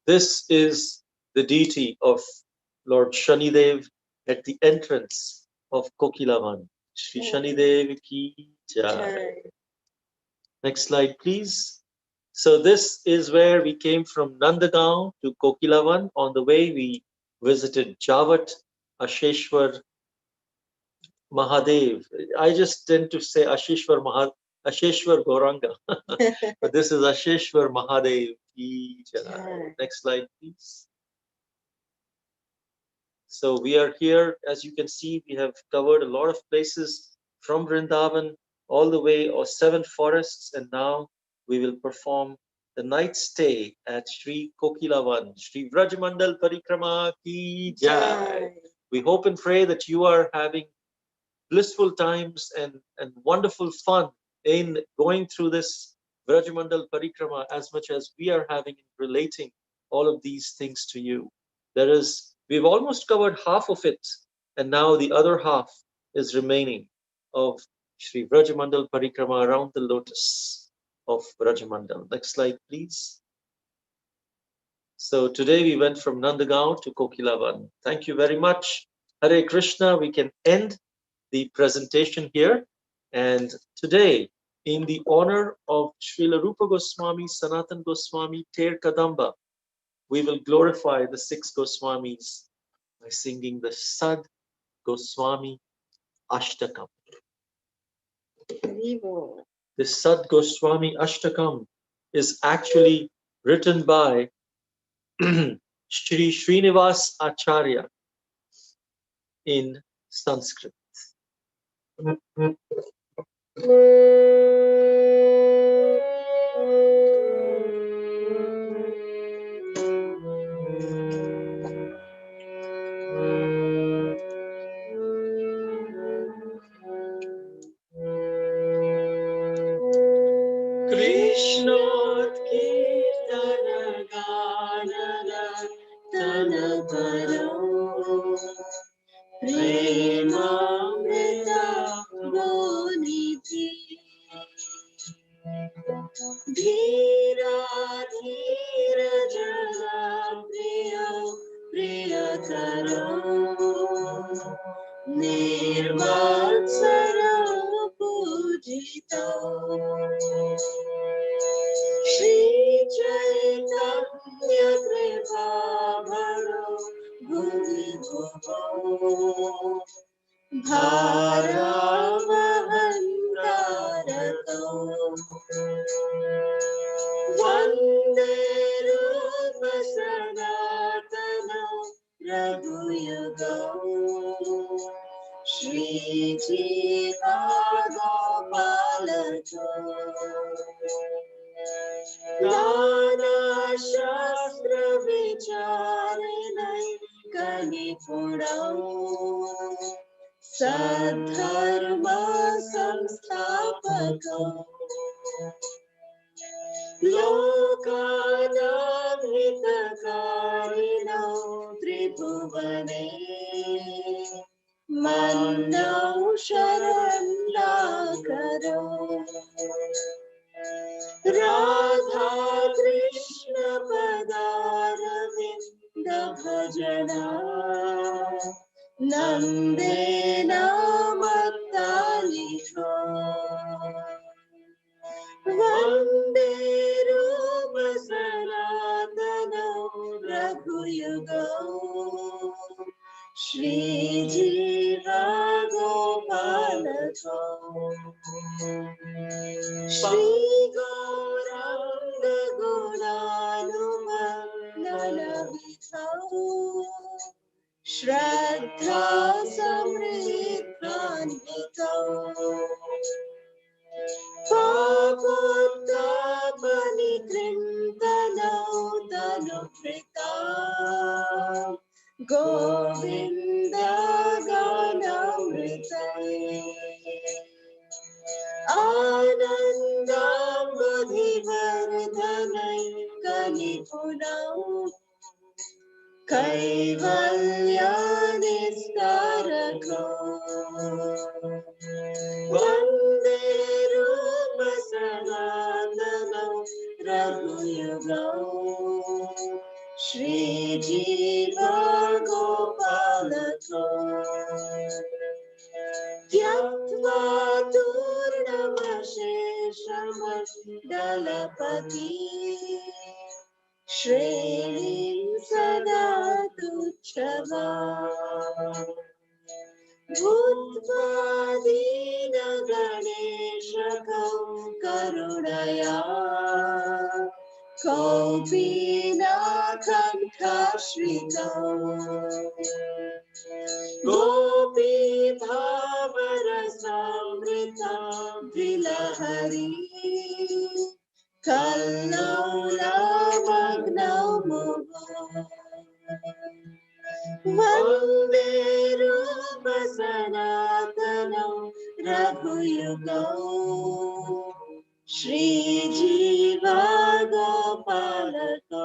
This is the deity of Lord Shanidev at the entrance of Kokilavan. Shri Shanidev ki jai. Next slide, please. So this is where we came from Nanda Gaon to Kokilavan. On the way, we visited Javat, Aasheshwar Mahadev. I just tend to say Aasheshwar Gauranga. But this is Aasheshwar Mahadev. Next slide, please. So we are here, as you can see, we have covered a lot of places from Vrindavan all the way, or 7 forests, and now we will perform the night stay at Sri Kokilavan, Sri Vraja Mandal Parikrama ki jai. We hope and pray that you are having blissful times and wonderful fun in going through this Vraja Mandal Parikrama as much as we are having in relating all of these things to you. We've almost covered half of it, and now the other half is remaining of Sri Vraja Mandal Parikrama around the lotus of Vraja Mandal. Next slide, please. So today we went from Nanda Gaon to Kokilavan. Thank you very much. Hare Krishna. We can end the presentation here. And today, in the honor of Srila Rupa Goswami, Sanatan Goswami, Ter Kadamba, we will glorify the 6 Goswamis by singing the Sad Goswami Ashtakam. The Sad Goswami Ashtakam is actually written by Shri Srinivas Acharya in Sanskrit. Sadharma संस्थापको लोकानां हितकारिणो त्रिभुवने मन्नौ शरणागरो राधा कृष्ण पदारविन्द भजना नन्देन मत्तालिको वन्दे रूप सनातनौ रघुयुगौ श्रीजीव गोपालको श्रीगौराङ्ग गुणानुमण्डलविधौ श्रद्धा समृद्धान्वितौ पापोत्तापनिकृन्तनौ तनुभृता गोविन्द गानामृतये आनन्दाम्बुधिवर्धनैकनिपुणौ कैवल्यानिस्तारको वन्दे रूपसनातनौ रघुयुगौ श्रीजीव गोपालको त्यक्त्वा दूर्णमशेषमण्डलपति श्रेणीं सदा तुच्छवा भूत्वा दीनगणेशकौ करुणया कौपीनकण्ठाश्रितौ गोपीभावरसामृतां विलहरी कल्लौलामग्नौ मुहुः वन्दे रूपसनातनौ रघुयुगौ श्रीजीव गोपालको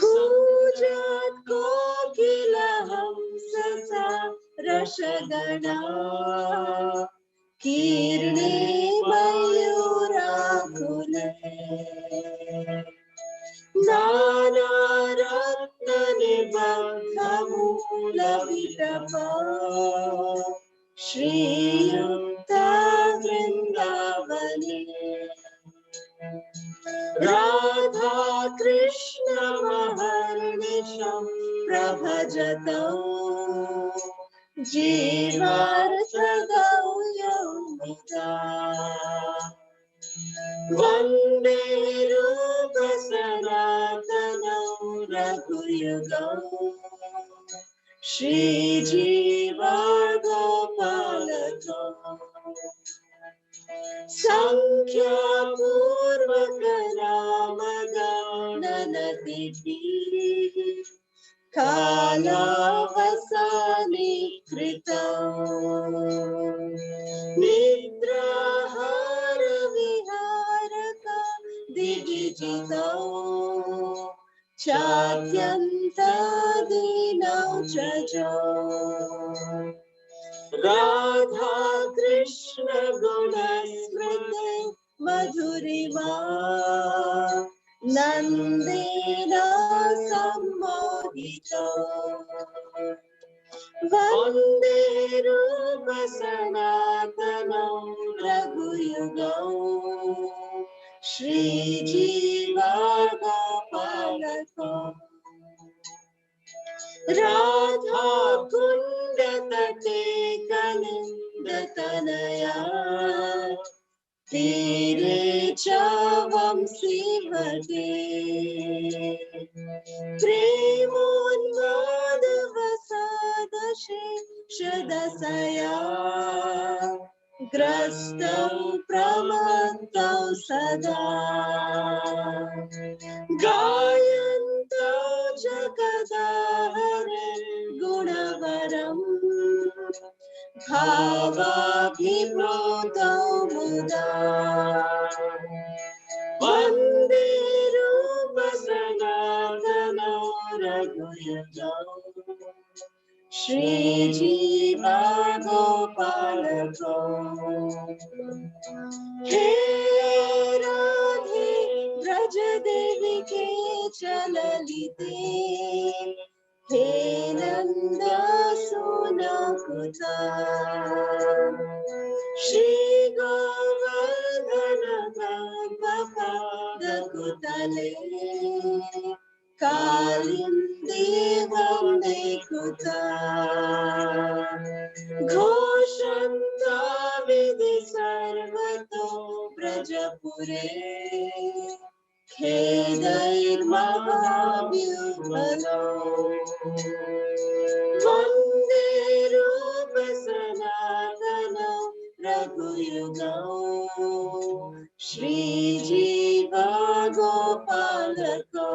कूजात् कोकिलहंससा रसगणा कीर्णे मयूराकुले नानारत्ननिबद्धमूलविटपा श्रीयुक्ता वृन्दावने राधा कृष्ण महर्निशं प्रभजतौ जीवार्थदौ यौमिता वन्दे रूपसनातनौ रघुयुगौ श्रीजीव गोपालको सङ्ख्यापूर्वकनामगाननतिभिः कालावसानि कृतौ निद्राहारविहारका दिविजितौ चाद्यन्तदीनौ चजौ राधा कृष्ण गुणस्मृते मधुरिमा नन्देन सम्मोहितौ वन्दे रूपसनातनौ रघुयुगौ श्रीजीव गोपालको राधा कुण्डतटे कलिन्दतनया तीरे च वंशीवटे प्रेमोन्मादवसादशेषदशया ग्रस्तौ प्रमत्तौ सदा गायन्तौ जगदाहरे गुणवरम् भावाभिप्रोतौ मुदा वन्दे रूपसनातनौ रघुयुगौ श्रीजीवा गोपालकौ हे राधे व्रज देवी के चललिते हे नंद सोना कुता श्री गोवर्धन कुतले कालिंदी वंदे कुता घोषन्ता विधि सर्वतो ब्रजपुरे खेदैर्महाव्युत्पलो वन्दे रूप सनातनौ रघुयुगौ श्रीजीवा गोपालकौ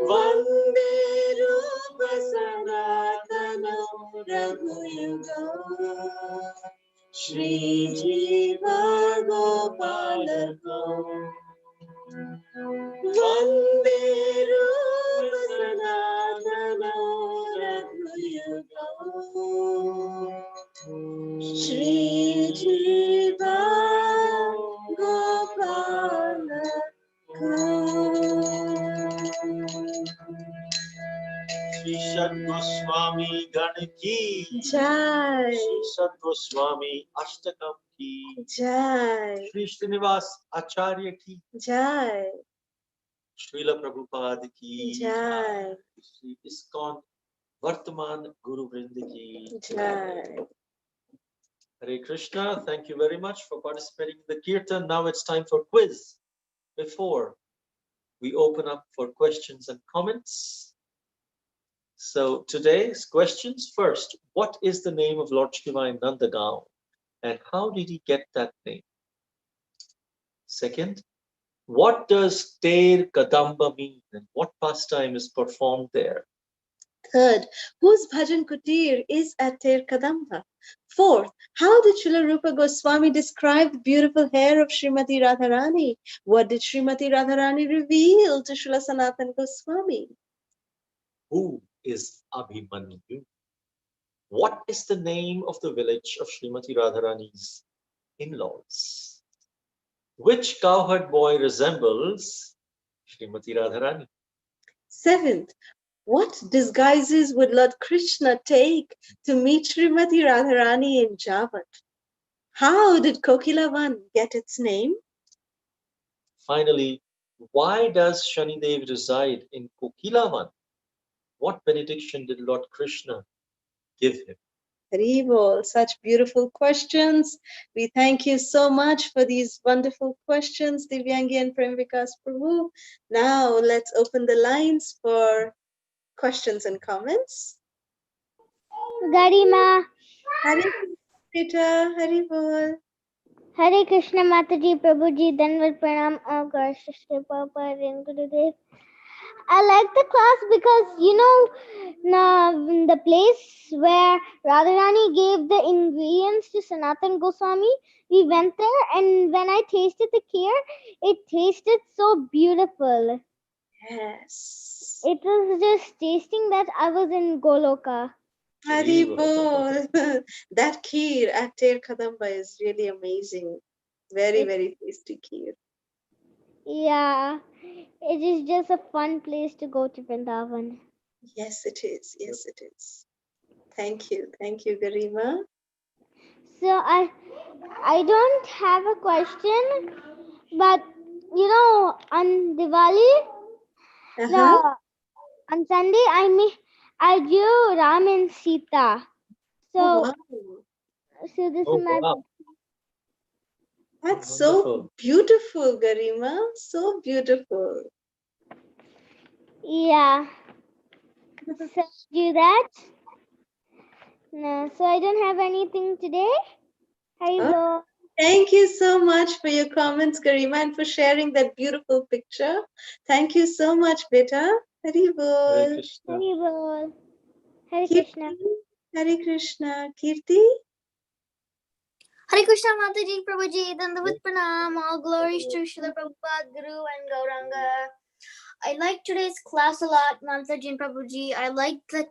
वन्दे रूप सनातनौ रघुयुगौ श्रीजीवा गोपालकौ वन्दे रूप सनातनौ रघुयुगौ श्रीजीवा Shri Sat Goswami Gan ki Jai. Shri Sat Goswami Ashtakam ki Jai. Shri Srinivas Acharya ki Jai. Srila Prabhupada ki Jai. Shri ISKCON Vartaman Guru Vrind ki Jai. Hare Krishna, thank you very much for participating in the Kirtan. Now it's time for quiz. Before we open up for questions and comments. So today's questions first, what is the name of Lord Shiva in Nanda Gaon and how did he get that name? Second, what does Ter Kadamba mean and what pastime is performed there? Third, whose Bhajan Kutir is at Ter Kadamba? Fourth, how did Srila Rupa Goswami describe the beautiful hair of Srimati Radharani? What did Srimati Radharani reveal to Srila Sanatana Goswami? Who is Abhimanyu? What is the name of the village of Srimati Radharani's in-laws? Which cowherd boy resembles Srimati Radharani? Seventh, what disguises would Lord Krishna take to meet Srimati Radharani in Javat? How did Kokilavan get its name? Finally, why does Shanidev reside in Kokilavan? What benediction did Lord Krishna give him? Hari Bol, such beautiful questions. We thank you so much for these wonderful questions, Divyangi and Prem Vikas Prabhu. Now let's open the lines for questions and comments. Garima. Hari Bol, Hari Bol. Hare Krishna Mataji Prabhuji Danvat Pranam August Papa and Gurudev. I like the class because the place where Radharani gave the ingredients to Sanatan Goswami, we went there and when I tasted the kheer, it tasted so beautiful. Yes. It was just tasting that I was in Goloka. Hari Bol. That kheer at Ter Kadamba is really amazing. Very, very tasty kheer. Yeah, it is just a fun place to go to Vrindavan. Yes, it is. Yes, it is. Thank you. Thank you, Garima. So I don't have a question, but on Diwali, on Sunday I drew Ram and Sita. So Oh, wow. so this is my wow. That's Wonderful. so beautiful, Garima. So beautiful. yeah. So do that. No, so I don't have anything today. Haribo. Thank you so much for your comments, Garima, and for sharing that beautiful picture. Thank you so much, beta. Hari Hare Bol. Krishna. Haribo. Hare Keep Krishna. Hare Krishna. Kirti? Hare Krishna Mataji Prabhuji, Dandavat Pranam, all glories to Srila Prabhupada, Guru and Gauranga. I like today's class a lot, Mataji and Prabhuji. I like the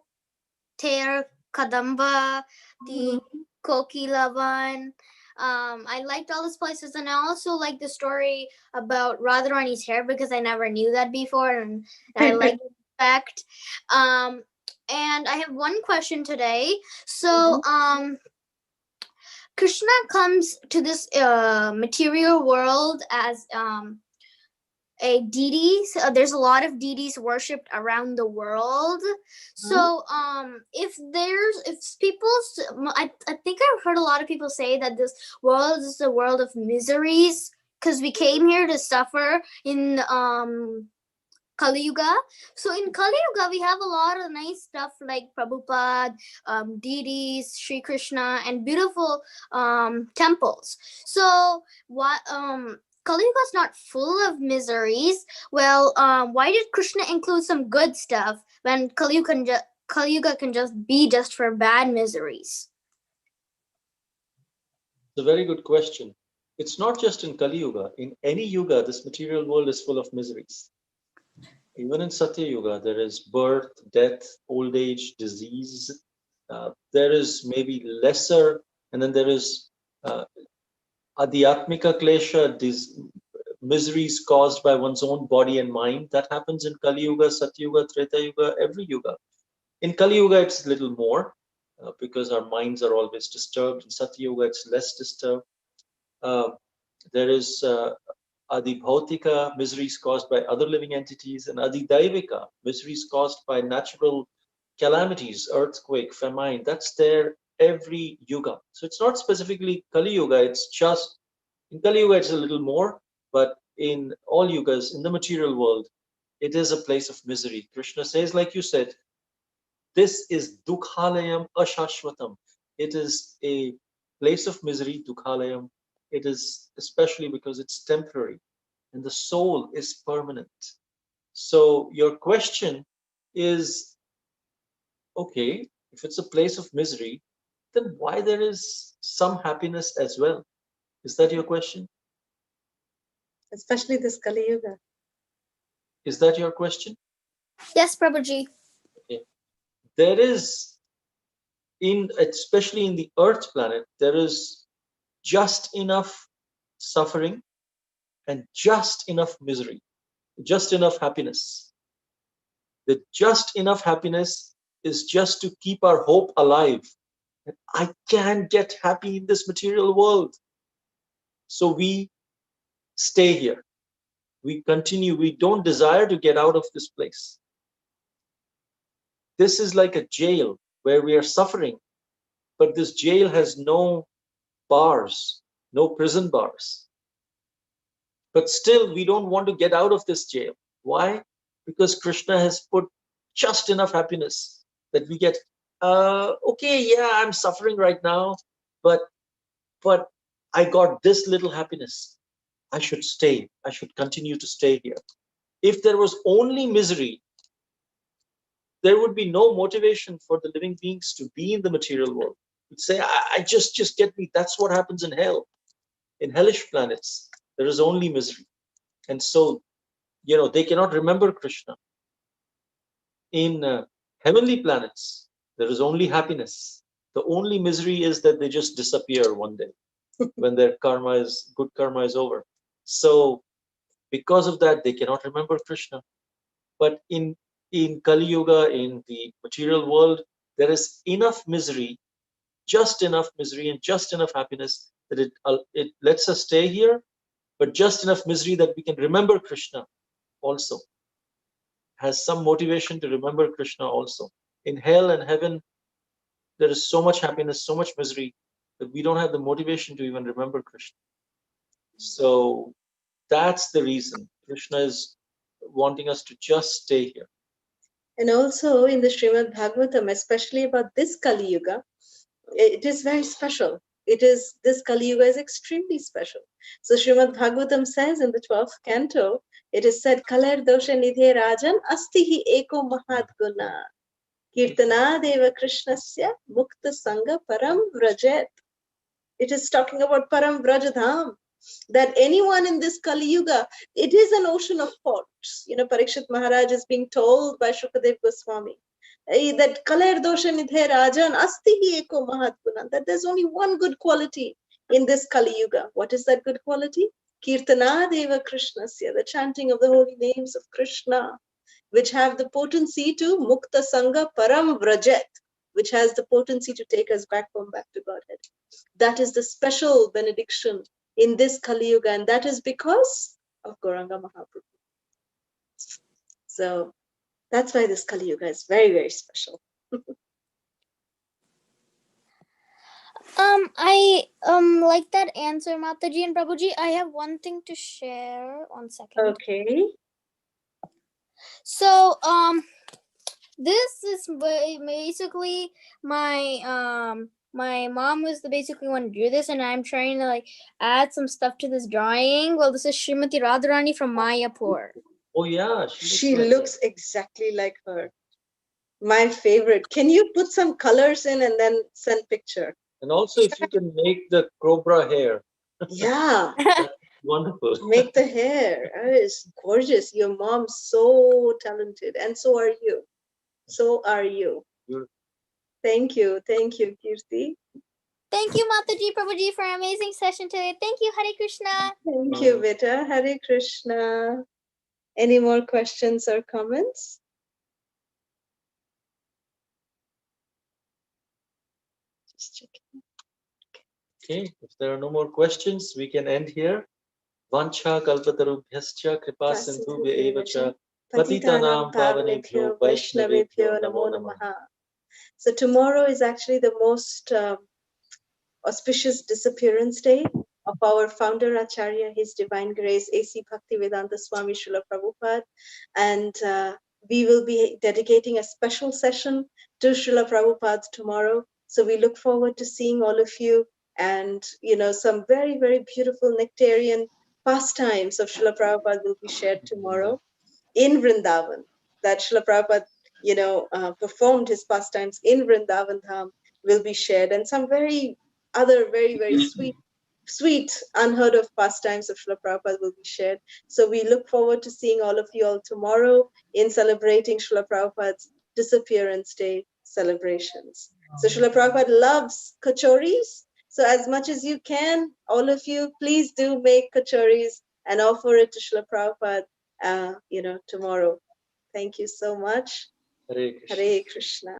Ter Kadamba, the Kokilavan. I liked all these places, and I also like the story about Radharani's hair because I never knew that before, and I like the fact. And I have one question today. So, Krishna comes to this material world as a deity. There's a lot of deities worshipped around the world. So if people, I think I've heard a lot of people say that this world is a world of miseries because we came here to suffer in Kali Yuga. So in Kali Yuga, we have a lot of nice stuff like Prabhupada, deities, Sri Krishna, and beautiful temples. So what Kali Yuga is not full of miseries. Well, why did Krishna include some good stuff when Kali Yuga can just be just for bad miseries? It's a very good question. It's not just in Kali Yuga. In any Yuga, this material world is full of miseries. Even in Satya Yuga, there is birth, death, old age, disease. There is maybe lesser, and then there is adhyatmika klesha, these miseries caused by one's own body and mind. That happens in Kali Yuga, Satya Yuga, Treta Yuga, every Yuga. In Kali Yuga, it's a little more because our minds are always disturbed. In Satya Yuga, it's less disturbed. There is Adibhautika, miseries caused by other living entities, and Adidaivika, miseries caused by natural calamities, earthquake, famine. That's there every yuga. So it's not specifically Kali Yuga, it's just, in Kali Yuga it's a little more, but in all yugas, in the material world, it is a place of misery. Krishna says, like you said, this is Dukhalayam Ashashvatam. It is a place of misery, Dukhalayam. It is especially because it's temporary and the soul is permanent. So your question is, okay, if it's a place of misery, then why there is some happiness as well? Is that your question? Especially this Kali Yuga. Is that your question? Yes, Prabhuji. Okay. There is, especially in the Earth planet, there is just enough suffering and just enough misery, just enough happiness. The just enough happiness is just to keep our hope alive. I can get happy in this material world. So we stay here. We continue. We don't desire to get out of this place. This is like a jail where we are suffering, but this jail has no bars, no prison bars. But still, we don't want to get out of this jail. Why? Because Krishna has put just enough happiness that we get, okay, yeah, I'm suffering right now, but I got this little happiness. I should stay. I should continue to stay here. If there was only misery, there would be no motivation for the living beings to be in the material world. You'd say, I just get me. That's what happens in hell. In hellish planets, there is only misery. And so, they cannot remember Krishna. In heavenly planets, there is only happiness. The only misery is that they just disappear one day when their good karma is over. So because of that, they cannot remember Krishna. But in Kali Yuga, in the material world, there is enough misery, just enough misery and just enough happiness that it lets us stay here, but just enough misery that we can remember Krishna also. Has some motivation to remember Krishna also. In hell and heaven, there is so much happiness, so much misery that we don't have the motivation to even remember Krishna. So that's the reason Krishna is wanting us to just stay here. And also in the Srimad Bhagavatam, especially about this Kali Yuga, it is very special. This Kali Yuga is extremely special. So Srimad Bhagavatam says in the 12th canto, it is said, Kalar dosha nidhe rajan astihi eko mahad guna. Kirtanadeva Krishnasya Mukta Sangha Param Vrajet. It is talking about Param Vrajadham. That anyone in this Kali Yuga, it is an ocean of faults. Parikshit Maharaj is being told by Shukadev Goswami that Kaler Dosha Nidhe Rajan Asti hi eko Mahatguna, that there's only one good quality in this Kali Yuga. What is that good quality? Kirtana Deva Krishnasya, the chanting of the holy names of Krishna, which have the potency to Mukta Sangha Param Vrajet, which has the potency to take us back to Godhead. That is the special benediction in this Kali Yuga, and that is because of Gauranga Mahaprabhu. So that's why this Kali Yuga is very, very special. I like that answer, Mataji and Prabhuji. I have one thing to share. 1 second. Okay. So this is basically my my mom was the basically one to do this, and I'm trying to like add some stuff to this drawing. Well, this is Srimati Radharani from Mayapur. Oh yeah, she looks exactly like her. My favorite. Can you put some colors in and then send picture? And also, if you can make the cobra hair. Yeah. That's wonderful. Make the hair. It's gorgeous. Your mom's so talented, and so are you. So are you. Thank you. Thank you, Kirti. Thank you, Mataji, Prabhuji, for an amazing session today. Thank you, Hare Krishna. Thank you, Vita. Hare Krishna. Any more questions or comments? Just checking. Okay, if there are no more questions, we can end here. Vancha kalpatarubhyascha kripa sindhubhya eva cha patitanam pavanebhyo vaishnavebhyo namo namaha. So tomorrow is actually the most auspicious disappearance day of our founder Acharya, His Divine Grace, A.C. Bhaktivedanta Swami Srila Prabhupada. And we will be dedicating a special session to Srila Prabhupada tomorrow. So we look forward to seeing all of you, and some very, very beautiful nectarian pastimes of Srila Prabhupada will be shared tomorrow in Vrindavan. That Srila Prabhupada, performed his pastimes in Vrindavan Dham will be shared, and some other very, very sweet, unheard of pastimes of Srila Prabhupada will be shared. So we look forward to seeing all of you all tomorrow in celebrating Srila Prabhupada's disappearance day celebrations. So Srila Prabhupada loves kachoris. So as much as you can, all of you, please do make kachoris and offer it to Srila Prabhupada, tomorrow. Thank you so much. Hare Krishna. Hare Krishna.